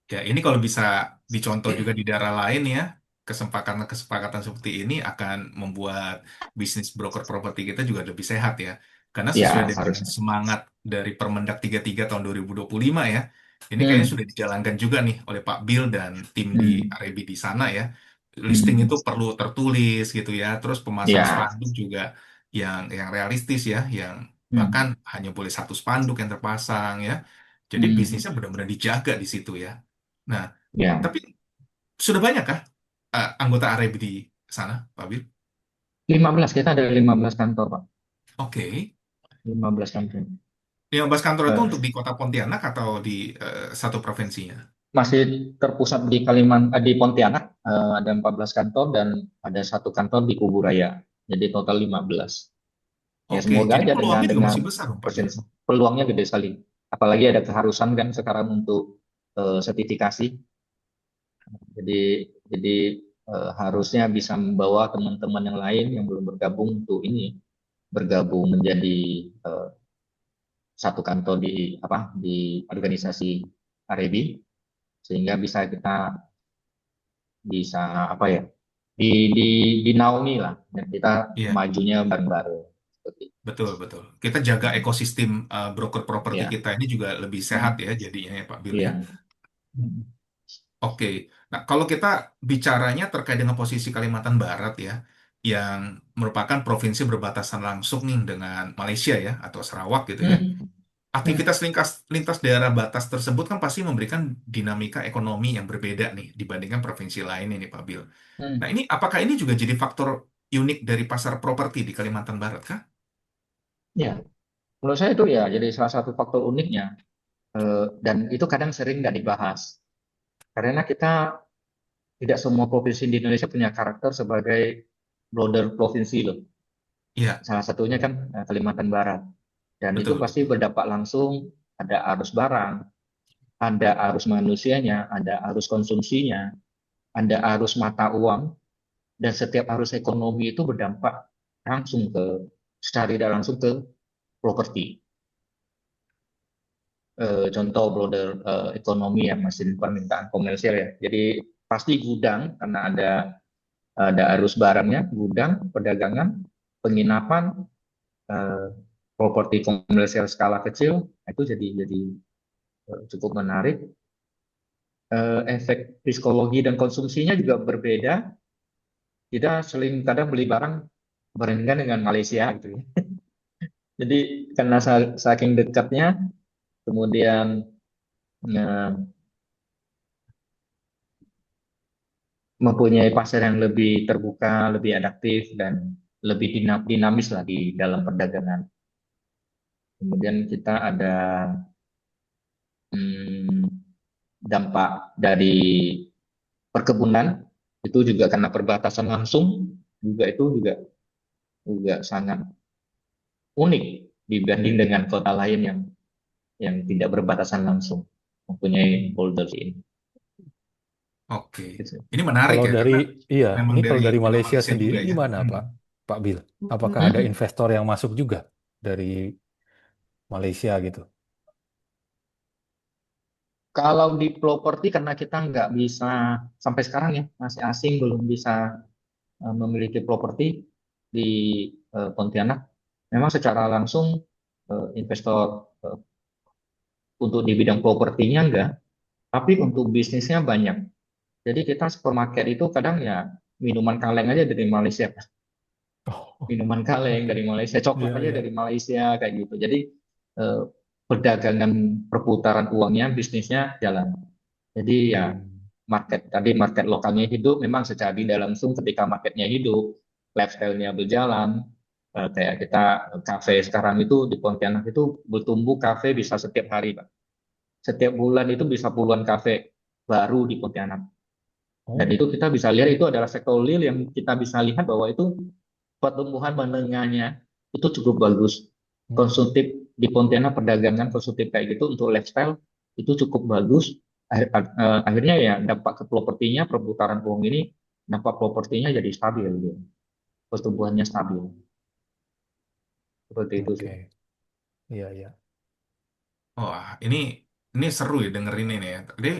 Ya, ini kalau bisa dicontoh juga di daerah lain ya, kesepakatan-kesepakatan seperti ini akan membuat bisnis broker properti kita juga lebih sehat ya. Karena sesuai
Ya,
dengan
harusnya.
semangat dari Permendak 33 tahun 2025 ya, ini kayaknya
Hmm.
sudah dijalankan juga nih oleh Pak Bill dan tim di
Hmm.
REB di sana ya. Listing
Hmm.
itu perlu tertulis gitu ya, terus pemasang
Ya.
spanduk juga yang realistis ya, yang bahkan
Hmm.
hanya boleh satu spanduk yang terpasang ya. Jadi
Hmm.
bisnisnya benar-benar dijaga di situ ya. Nah,
Ya.
tapi sudah banyak kah anggota REB di sana, Pak Bil?
15 kita ada 15 kantor, Pak.
Oke.
15 kantor.
15 kantor itu
Eh,
untuk di Kota Pontianak atau di satu provinsinya?
Masih terpusat di di Pontianak, ada 14 kantor dan ada satu kantor di Kuburaya. Jadi total 15. Ya
Oke,
semoga
jadi
aja dengan
peluangnya juga
dengan
masih besar dong, Pak Bil.
persen peluangnya gede sekali. Apalagi ada keharusan kan sekarang untuk sertifikasi. Jadi harusnya bisa membawa teman-teman yang lain yang belum bergabung untuk ini bergabung menjadi eh, satu kantor di apa di organisasi REB sehingga bisa kita bisa apa ya di dinaungi lah dan kita
Iya,
majunya bareng-bareng seperti itu.
betul, betul. Kita jaga ekosistem broker properti
Ya.
kita ini juga lebih sehat
Hmm.
ya jadinya ya, Pak Bil ya.
Iya. Hmm.
Oke, nah kalau kita bicaranya terkait dengan posisi Kalimantan Barat ya, yang merupakan provinsi berbatasan langsung nih dengan Malaysia ya, atau Sarawak gitu ya.
Hmm. Hmm.
Aktivitas lintas daerah batas tersebut kan pasti memberikan dinamika ekonomi yang berbeda nih dibandingkan provinsi lain ini, Pak Bil. Nah,
Hmm.
ini apakah ini juga jadi faktor unik dari pasar properti di Kalimantan Barat kah?
Ya, menurut saya itu ya jadi salah satu faktor uniknya. Dan itu kadang sering nggak dibahas karena kita tidak semua provinsi di Indonesia punya karakter sebagai border provinsi loh.
Iya,
Salah satunya kan Kalimantan Barat. Dan itu
betul,
pasti
betul.
berdampak langsung ada arus barang, ada arus manusianya, ada arus konsumsinya, ada arus mata uang, dan setiap arus ekonomi itu berdampak langsung secara tidak langsung ke properti. Contoh border ekonomi yang masih permintaan komersial ya. Jadi pasti gudang karena ada arus barangnya, gudang, perdagangan, penginapan, eh, properti komersial skala kecil, itu jadi cukup menarik. Efek psikologi dan konsumsinya juga berbeda. Kita sering kadang beli barang berhubungan dengan Malaysia gitu ya. Jadi karena saking dekatnya, kemudian eh, mempunyai pasar yang lebih terbuka, lebih adaptif dan lebih dinamis lah di dalam perdagangan. Kemudian kita ada hmm, dampak dari perkebunan itu juga karena perbatasan langsung juga itu juga sangat unik dibanding dengan kota lain yang tidak berbatasan langsung mempunyai boulders ini.
Oke.
Gitu.
Ini menarik
Kalau
ya,
dari
karena
iya,
memang
ini
dari
kalau dari
orang
Malaysia
Malaysia
sendiri
juga ya.
gimana
Hmm.
Pak Bill? Apakah ada
Hmm.
investor yang masuk juga dari Malaysia gitu?
Kalau di properti karena kita nggak bisa sampai sekarang ya masih asing belum bisa memiliki properti di Pontianak. Memang secara langsung investor untuk di bidang propertinya enggak, tapi untuk bisnisnya banyak. Jadi kita supermarket itu kadang ya minuman kaleng aja dari Malaysia,
Oh,
minuman kaleng
oke.
dari Malaysia, coklat
Iya,
aja
iya.
dari Malaysia kayak gitu. Jadi eh, perdagangan perputaran uangnya, bisnisnya jalan. Jadi ya
Hmm.
market lokalnya hidup, memang secara tidak langsung ketika marketnya hidup, lifestyle-nya berjalan, kayak kita kafe sekarang itu di Pontianak itu bertumbuh kafe bisa setiap hari, Pak. Setiap bulan itu bisa puluhan kafe baru di Pontianak. Dan
Oh,
itu kita bisa lihat itu adalah sektor real yang kita bisa lihat bahwa itu pertumbuhan menengahnya itu cukup bagus.
hmm.
Konsumtif di Pontianak perdagangan konsumtif kayak gitu untuk lifestyle itu cukup bagus. Akhirnya ya dampak ke propertinya perputaran uang ini dampak propertinya jadi stabil gitu. Pertumbuhannya stabil. Seperti itu sih.
Oke, iya iya.
Wah, ini seru ya dengerin ini ya. Jadi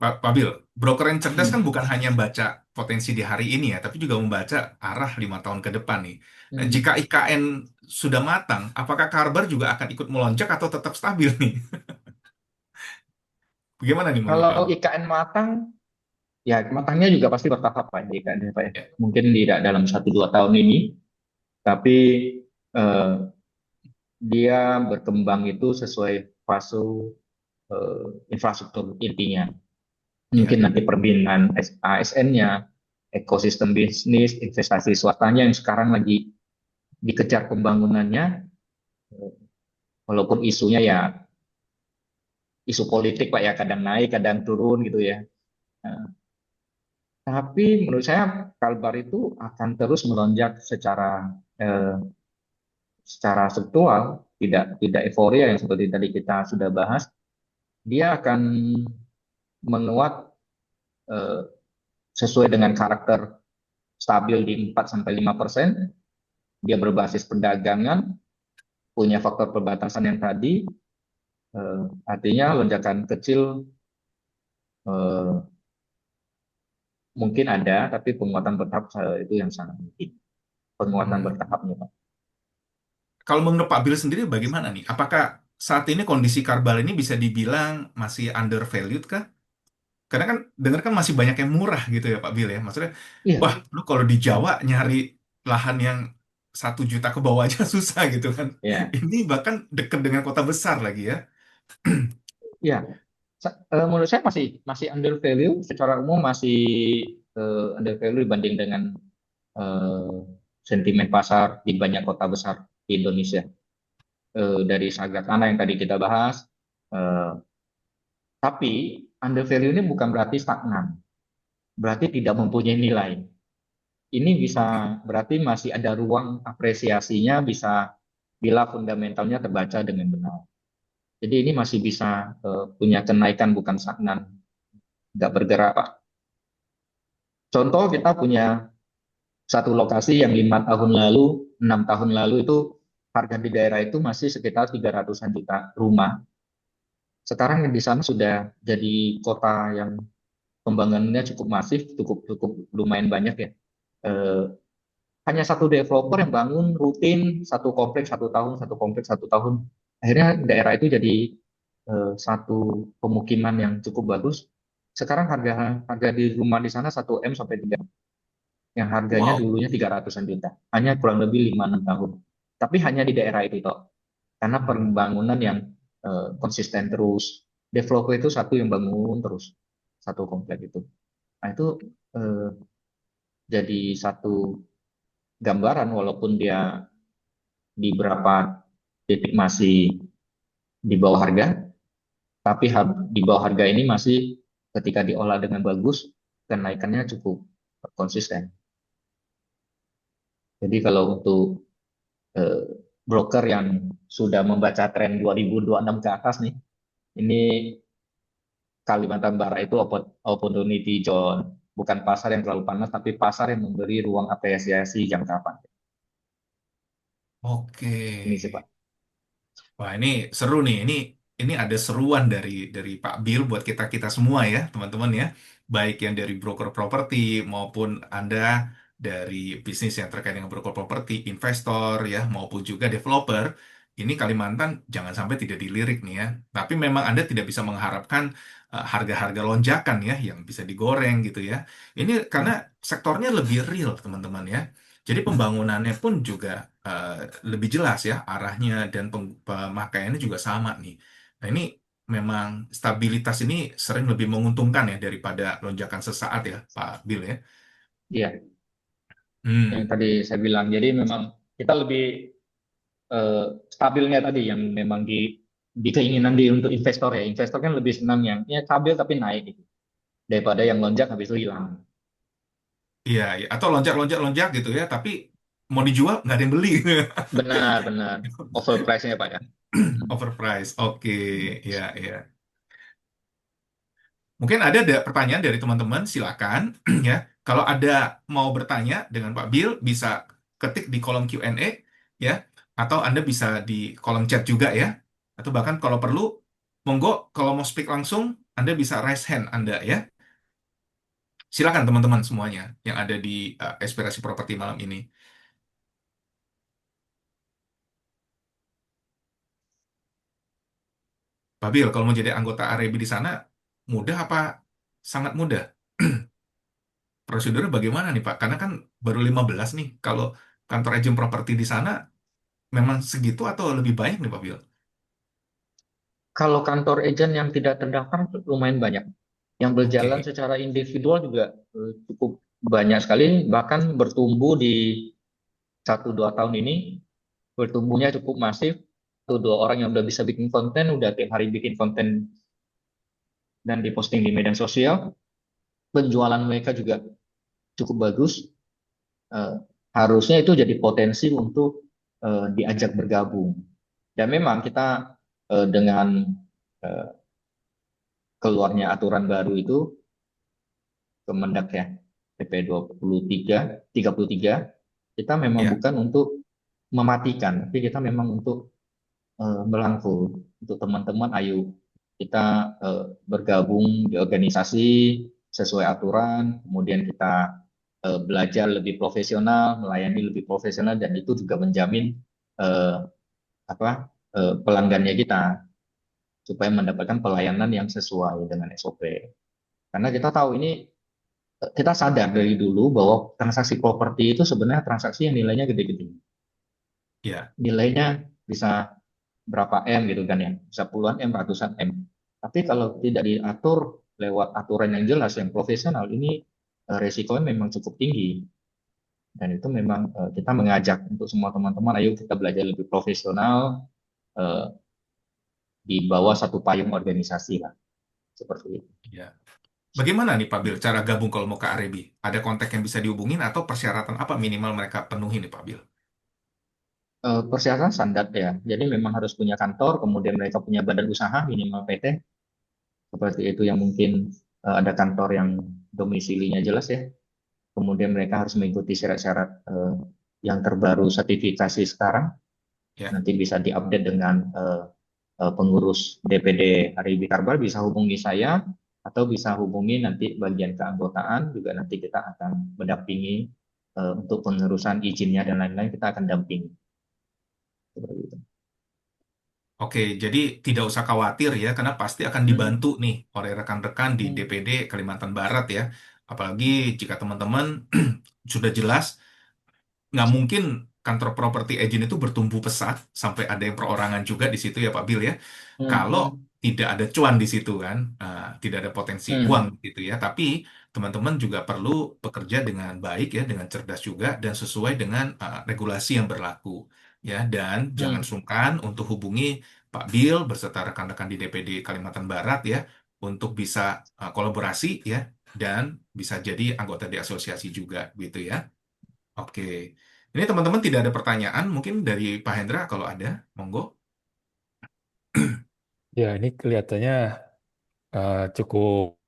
Pak Bill, broker yang cerdas kan
Hmm.
bukan hanya baca potensi di hari ini ya, tapi juga membaca arah 5 tahun ke depan nih. Nah,
Hmm.
jika IKN sudah matang, apakah Karbar juga akan ikut melonjak atau tetap stabil nih? Bagaimana nih menurut
Kalau
kamu?
IKN matang, ya matangnya juga pasti bertahap Pak di IKN ya, Pak ya.
Ya.
Mungkin tidak dalam 1 2 tahun ini, tapi eh, dia berkembang itu sesuai fase infrastruktur intinya. Mungkin
Ya.
nanti perbinaan ASN-nya, ekosistem bisnis, investasi swastanya yang sekarang lagi dikejar pembangunannya, walaupun isunya ya isu politik Pak ya, kadang naik, kadang turun gitu ya. Nah, tapi menurut saya Kalbar itu akan terus melonjak eh, secara struktural, tidak euforia yang seperti tadi kita sudah bahas. Dia akan menguat eh, sesuai dengan karakter stabil di 4 sampai 5%. Dia berbasis perdagangan, punya faktor perbatasan yang tadi, artinya lonjakan kecil eh, mungkin ada, tapi penguatan bertahap itu yang sangat mungkin. Penguatan
Hmm.
bertahapnya, Pak.
Kalau menurut Pak Bill sendiri bagaimana nih? Apakah saat ini kondisi Karbal ini bisa dibilang masih undervalued kah? Karena kan dengar kan masih banyak yang murah gitu ya Pak Bill ya. Maksudnya,
Iya,
wah lu kalau di Jawa nyari lahan yang 1 juta ke bawah aja susah gitu kan.
ya,
Ini bahkan deket dengan kota besar lagi ya.
iya. Menurut saya masih masih under value, secara umum masih under value dibanding dengan eh, sentimen pasar di banyak kota besar di Indonesia. Dari Sagar Tanah yang tadi kita bahas, eh, tapi under value ini bukan berarti stagnan, berarti tidak mempunyai nilai. Ini bisa
Oke.
berarti masih ada ruang apresiasinya bisa bila fundamentalnya terbaca dengan benar. Jadi ini masih bisa punya kenaikan bukan stagnan, nggak bergerak Pak. Contoh kita punya satu lokasi yang 5 tahun lalu, 6 tahun lalu itu harga di daerah itu masih sekitar 300-an juta rumah. Sekarang di sana sudah jadi kota yang pembangunannya cukup masif, cukup cukup lumayan banyak ya. Eh, Hanya satu developer yang bangun rutin satu kompleks 1 tahun, satu kompleks 1 tahun. Akhirnya daerah itu jadi satu pemukiman yang cukup bagus. Sekarang harga harga di rumah di sana 1 M sampai 3 M, yang harganya
Wow.
dulunya 300-an juta. Hanya kurang lebih 5 6 tahun. Tapi hanya di daerah itu toh. Karena
Hmm.
pembangunan yang konsisten terus. Developer itu satu yang bangun terus satu komplek itu. Nah itu eh, jadi satu gambaran walaupun dia di beberapa titik masih di bawah harga, tapi di bawah harga ini masih ketika diolah dengan bagus, kenaikannya cukup konsisten. Jadi kalau untuk eh, broker yang sudah membaca tren 2026 ke atas nih, ini Kalimantan Barat itu opportunity zone, bukan pasar yang terlalu panas, tapi pasar yang memberi ruang apresiasi jangka panjang.
Oke.
Ini sih Pak.
Wah, ini seru nih. Ini ada seruan dari Pak Bill buat kita-kita semua ya, teman-teman ya. Baik yang dari broker properti maupun Anda dari bisnis yang terkait dengan broker properti, investor ya, maupun juga developer. Ini Kalimantan jangan sampai tidak dilirik nih ya. Tapi memang Anda tidak bisa mengharapkan harga-harga lonjakan ya yang bisa digoreng gitu ya. Ini karena
Hmm.
sektornya lebih real, teman-teman ya. Jadi pembangunannya pun juga lebih jelas ya arahnya dan pemakaiannya juga sama nih. Nah ini memang stabilitas ini sering lebih menguntungkan ya daripada lonjakan sesaat ya, Pak Bill ya.
Iya, yang
Hmm,
tadi saya bilang. Jadi memang kita lebih stabilnya tadi yang memang di keinginan di untuk investor ya. Investor kan lebih senang yang ya stabil tapi naik gitu daripada yang lonjak habis itu hilang.
iya, iya. Atau lonjak-lonjak-lonjak gitu ya, tapi mau dijual nggak ada yang beli.
Benar, benar. Overprice-nya Pak ya.
Overpriced. Oke, ya, ya. Mungkin ada pertanyaan dari teman-teman, silakan ya. Kalau ada mau bertanya dengan Pak Bill, bisa ketik di kolom Q&A ya, atau Anda bisa di kolom chat juga ya. Atau bahkan kalau perlu, monggo kalau mau speak langsung, Anda bisa raise hand Anda ya. Silakan teman-teman semuanya yang ada di Inspirasi Properti malam ini. Pak Bill, kalau mau jadi anggota AREBI di sana, mudah apa sangat mudah? Prosedurnya bagaimana nih Pak? Karena kan baru 15 nih. Kalau kantor agen properti di sana memang segitu atau lebih banyak nih Pak Bill?
Kalau kantor agent yang tidak terdaftar lumayan banyak. Yang berjalan
Oke,
secara individual juga cukup banyak sekali, bahkan bertumbuh di 1-2 tahun ini, bertumbuhnya cukup masif. 1-2 orang yang udah bisa bikin konten, udah tiap hari bikin konten dan diposting di media sosial. Penjualan mereka juga cukup bagus. Eh, Harusnya itu jadi potensi untuk diajak bergabung. Dan memang kita dengan eh, keluarnya aturan baru itu Kemendak ya PP 33 kita memang
ya,
bukan untuk mematikan tapi kita memang untuk melangkul untuk teman-teman ayo kita bergabung di organisasi sesuai aturan kemudian kita belajar lebih profesional melayani lebih profesional dan itu juga menjamin eh, apa pelanggannya kita supaya mendapatkan pelayanan yang sesuai dengan SOP karena kita tahu ini kita sadar dari dulu bahwa transaksi properti itu sebenarnya transaksi yang nilainya gede-gede.
ya,
Nilainya bisa berapa M gitu kan ya, bisa puluhan M, ratusan M. Tapi kalau tidak diatur lewat aturan yang jelas, yang profesional, ini resikonya memang cukup tinggi. Dan itu memang kita mengajak untuk semua teman-teman, ayo kita belajar lebih profesional eh, di bawah satu payung organisasi lah, seperti itu.
ya. Bagaimana nih Pak Bill cara gabung kalau mau ke AREBI? Ada kontak yang bisa dihubungin atau persyaratan apa minimal mereka penuhi nih Pak Bill?
Persyaratan standar ya, jadi memang harus punya kantor, kemudian mereka punya badan usaha minimal PT, seperti itu yang mungkin ada kantor yang domisilinya jelas ya. Kemudian mereka harus mengikuti syarat-syarat yang terbaru sertifikasi sekarang.
Ya,
Nanti bisa diupdate dengan pengurus DPD Haribi Karbal bisa hubungi saya atau bisa hubungi nanti bagian keanggotaan juga nanti kita akan mendampingi untuk pengurusan izinnya dan lain-lain kita akan dampingi seperti itu.
oke. Jadi tidak usah khawatir ya, karena pasti akan
Hmm,
dibantu nih oleh rekan-rekan di
hmm,
DPD Kalimantan Barat ya. Apalagi jika teman-teman sudah jelas nggak mungkin kantor properti agent itu bertumbuh pesat sampai ada yang perorangan juga di situ ya Pak Bill ya.
hmm,
Kalau
hmm,
tidak ada cuan di situ kan, tidak ada potensi uang
hmm,
gitu ya. Tapi teman-teman juga perlu bekerja dengan baik ya, dengan cerdas juga dan sesuai dengan regulasi yang berlaku ya. Dan jangan
hmm.
sungkan untuk hubungi Pak Bill beserta rekan-rekan di DPD Kalimantan Barat ya untuk bisa kolaborasi ya dan bisa jadi anggota di asosiasi juga gitu ya. Oke. Ini teman-teman tidak ada pertanyaan, mungkin dari Pak Hendra kalau ada, monggo.
Ya, ini kelihatannya cukup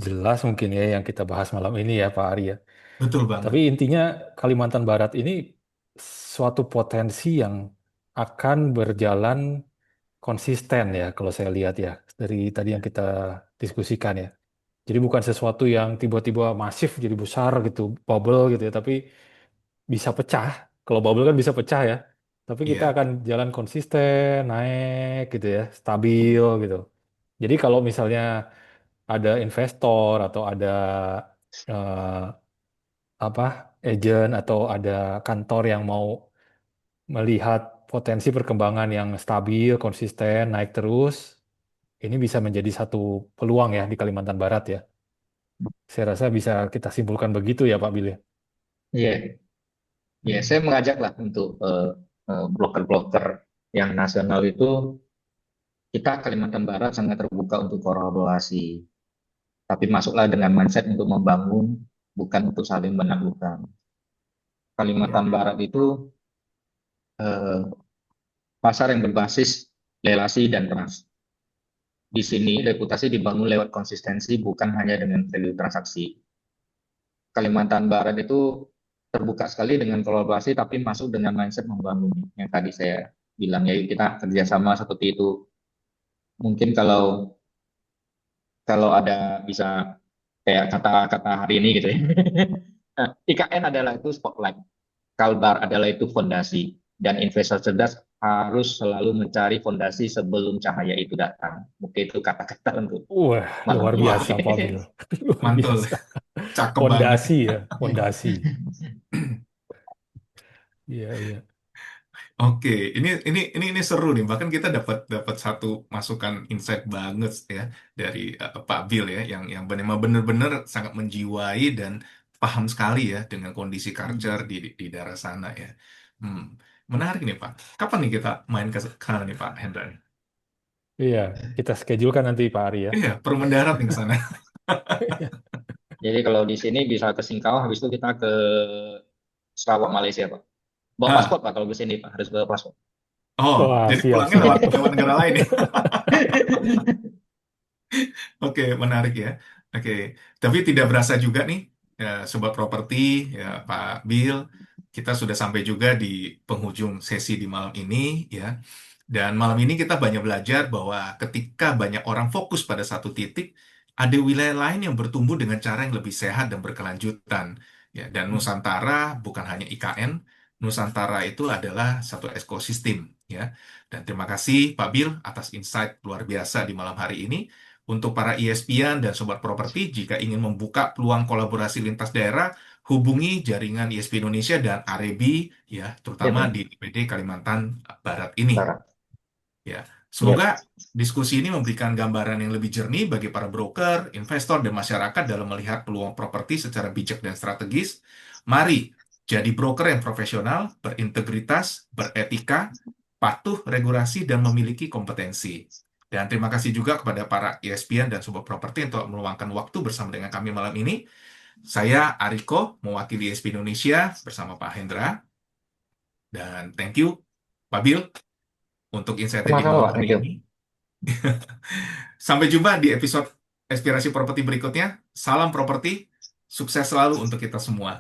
jelas mungkin ya yang kita bahas malam ini ya Pak Ari ya.
Betul
Tapi
banget.
intinya Kalimantan Barat ini suatu potensi yang akan berjalan konsisten ya kalau saya lihat ya dari tadi yang kita diskusikan ya. Jadi bukan sesuatu yang tiba-tiba masif jadi besar gitu, bubble gitu ya, tapi bisa pecah. Kalau bubble kan bisa pecah ya. Tapi kita
Iya.
akan jalan konsisten, naik gitu ya, stabil gitu. Jadi kalau misalnya ada investor atau ada eh, apa agent atau ada kantor yang mau melihat potensi perkembangan yang stabil, konsisten, naik terus, ini bisa menjadi satu peluang ya di Kalimantan Barat ya. Saya rasa bisa kita simpulkan begitu ya Pak Bill ya.
Iya, ya,
Hmm.
saya mengajak lah untuk broker-broker yang nasional itu, kita Kalimantan Barat sangat terbuka untuk kolaborasi, tapi masuklah dengan mindset untuk membangun, bukan untuk saling menaklukkan.
Ya,
Kalimantan Barat itu pasar yang berbasis relasi dan trust. Di sini reputasi dibangun lewat konsistensi, bukan hanya dengan value transaksi. Kalimantan Barat itu terbuka sekali dengan kolaborasi, tapi masuk dengan mindset membangun. Yang tadi saya bilang, ya kita kerjasama seperti itu. Mungkin kalau kalau ada bisa kayak kata-kata hari ini gitu ya. Nah, IKN adalah itu spotlight, Kalbar adalah itu fondasi, dan investor cerdas harus selalu mencari fondasi sebelum cahaya itu datang. Mungkin itu kata-kata untuk
wah,
malam
luar
ini.
biasa
Wah,
Pak Bill. Luar
mantul.
biasa.
Cakep banget.
Fondasi ya, fondasi. Iya, iya.
Oke, ini seru nih. Bahkan kita dapat dapat satu masukan insight banget ya dari Pak Bill ya, yang benar-benar sangat menjiwai dan paham sekali ya dengan kondisi culture di daerah sana ya. Hmm, menarik nih Pak. Kapan nih kita main ke sana nih Pak Hendra?
Iya, kita schedule kan nanti Pak Ari ya.
Iya, perlu mendarat nih ke sana.
Jadi kalau di sini bisa ke Singkawang, habis itu kita ke Sarawak Malaysia, Pak. Bawa paspor,
Ah,
Pak, kalau ke sini, Pak, harus bawa paspor.
oh,
Wah,
jadi
siap,
pulangnya
siap.
lewat lewat negara lain ya. Oke, menarik ya. Oke, tapi tidak berasa juga nih, ya, Sobat Properti, ya Pak Bill, kita sudah sampai juga di penghujung sesi di malam ini, ya. Dan malam ini kita banyak belajar bahwa ketika banyak orang fokus pada satu titik, ada wilayah lain yang bertumbuh dengan cara yang lebih sehat dan berkelanjutan. Ya, dan Nusantara bukan hanya IKN, Nusantara itu adalah satu ekosistem, ya. Dan terima kasih Pak Bill atas insight luar biasa di malam hari ini. Untuk para ISP-an dan sobat properti, jika ingin membuka peluang kolaborasi lintas daerah, hubungi jaringan ISP Indonesia dan AREBI, ya,
Ya,
terutama
Bang.
di DPD Kalimantan Barat ini.
Barat.
Ya, semoga
Ya.
diskusi ini memberikan gambaran yang lebih jernih bagi para broker, investor, dan masyarakat dalam melihat peluang properti secara bijak dan strategis. Mari jadi broker yang profesional, berintegritas, beretika, patuh regulasi, dan memiliki kompetensi. Dan terima kasih juga kepada para ISPN dan sobat properti untuk meluangkan waktu bersama dengan kami malam ini. Saya Ariko, mewakili ISP Indonesia bersama Pak Hendra. Dan thank you, Pak Bill, untuk insight-nya di
Sama-sama,
malam
Pak.
hari
Thank you.
ini. Sampai jumpa di episode Inspirasi Properti berikutnya. Salam properti, sukses selalu untuk kita semua.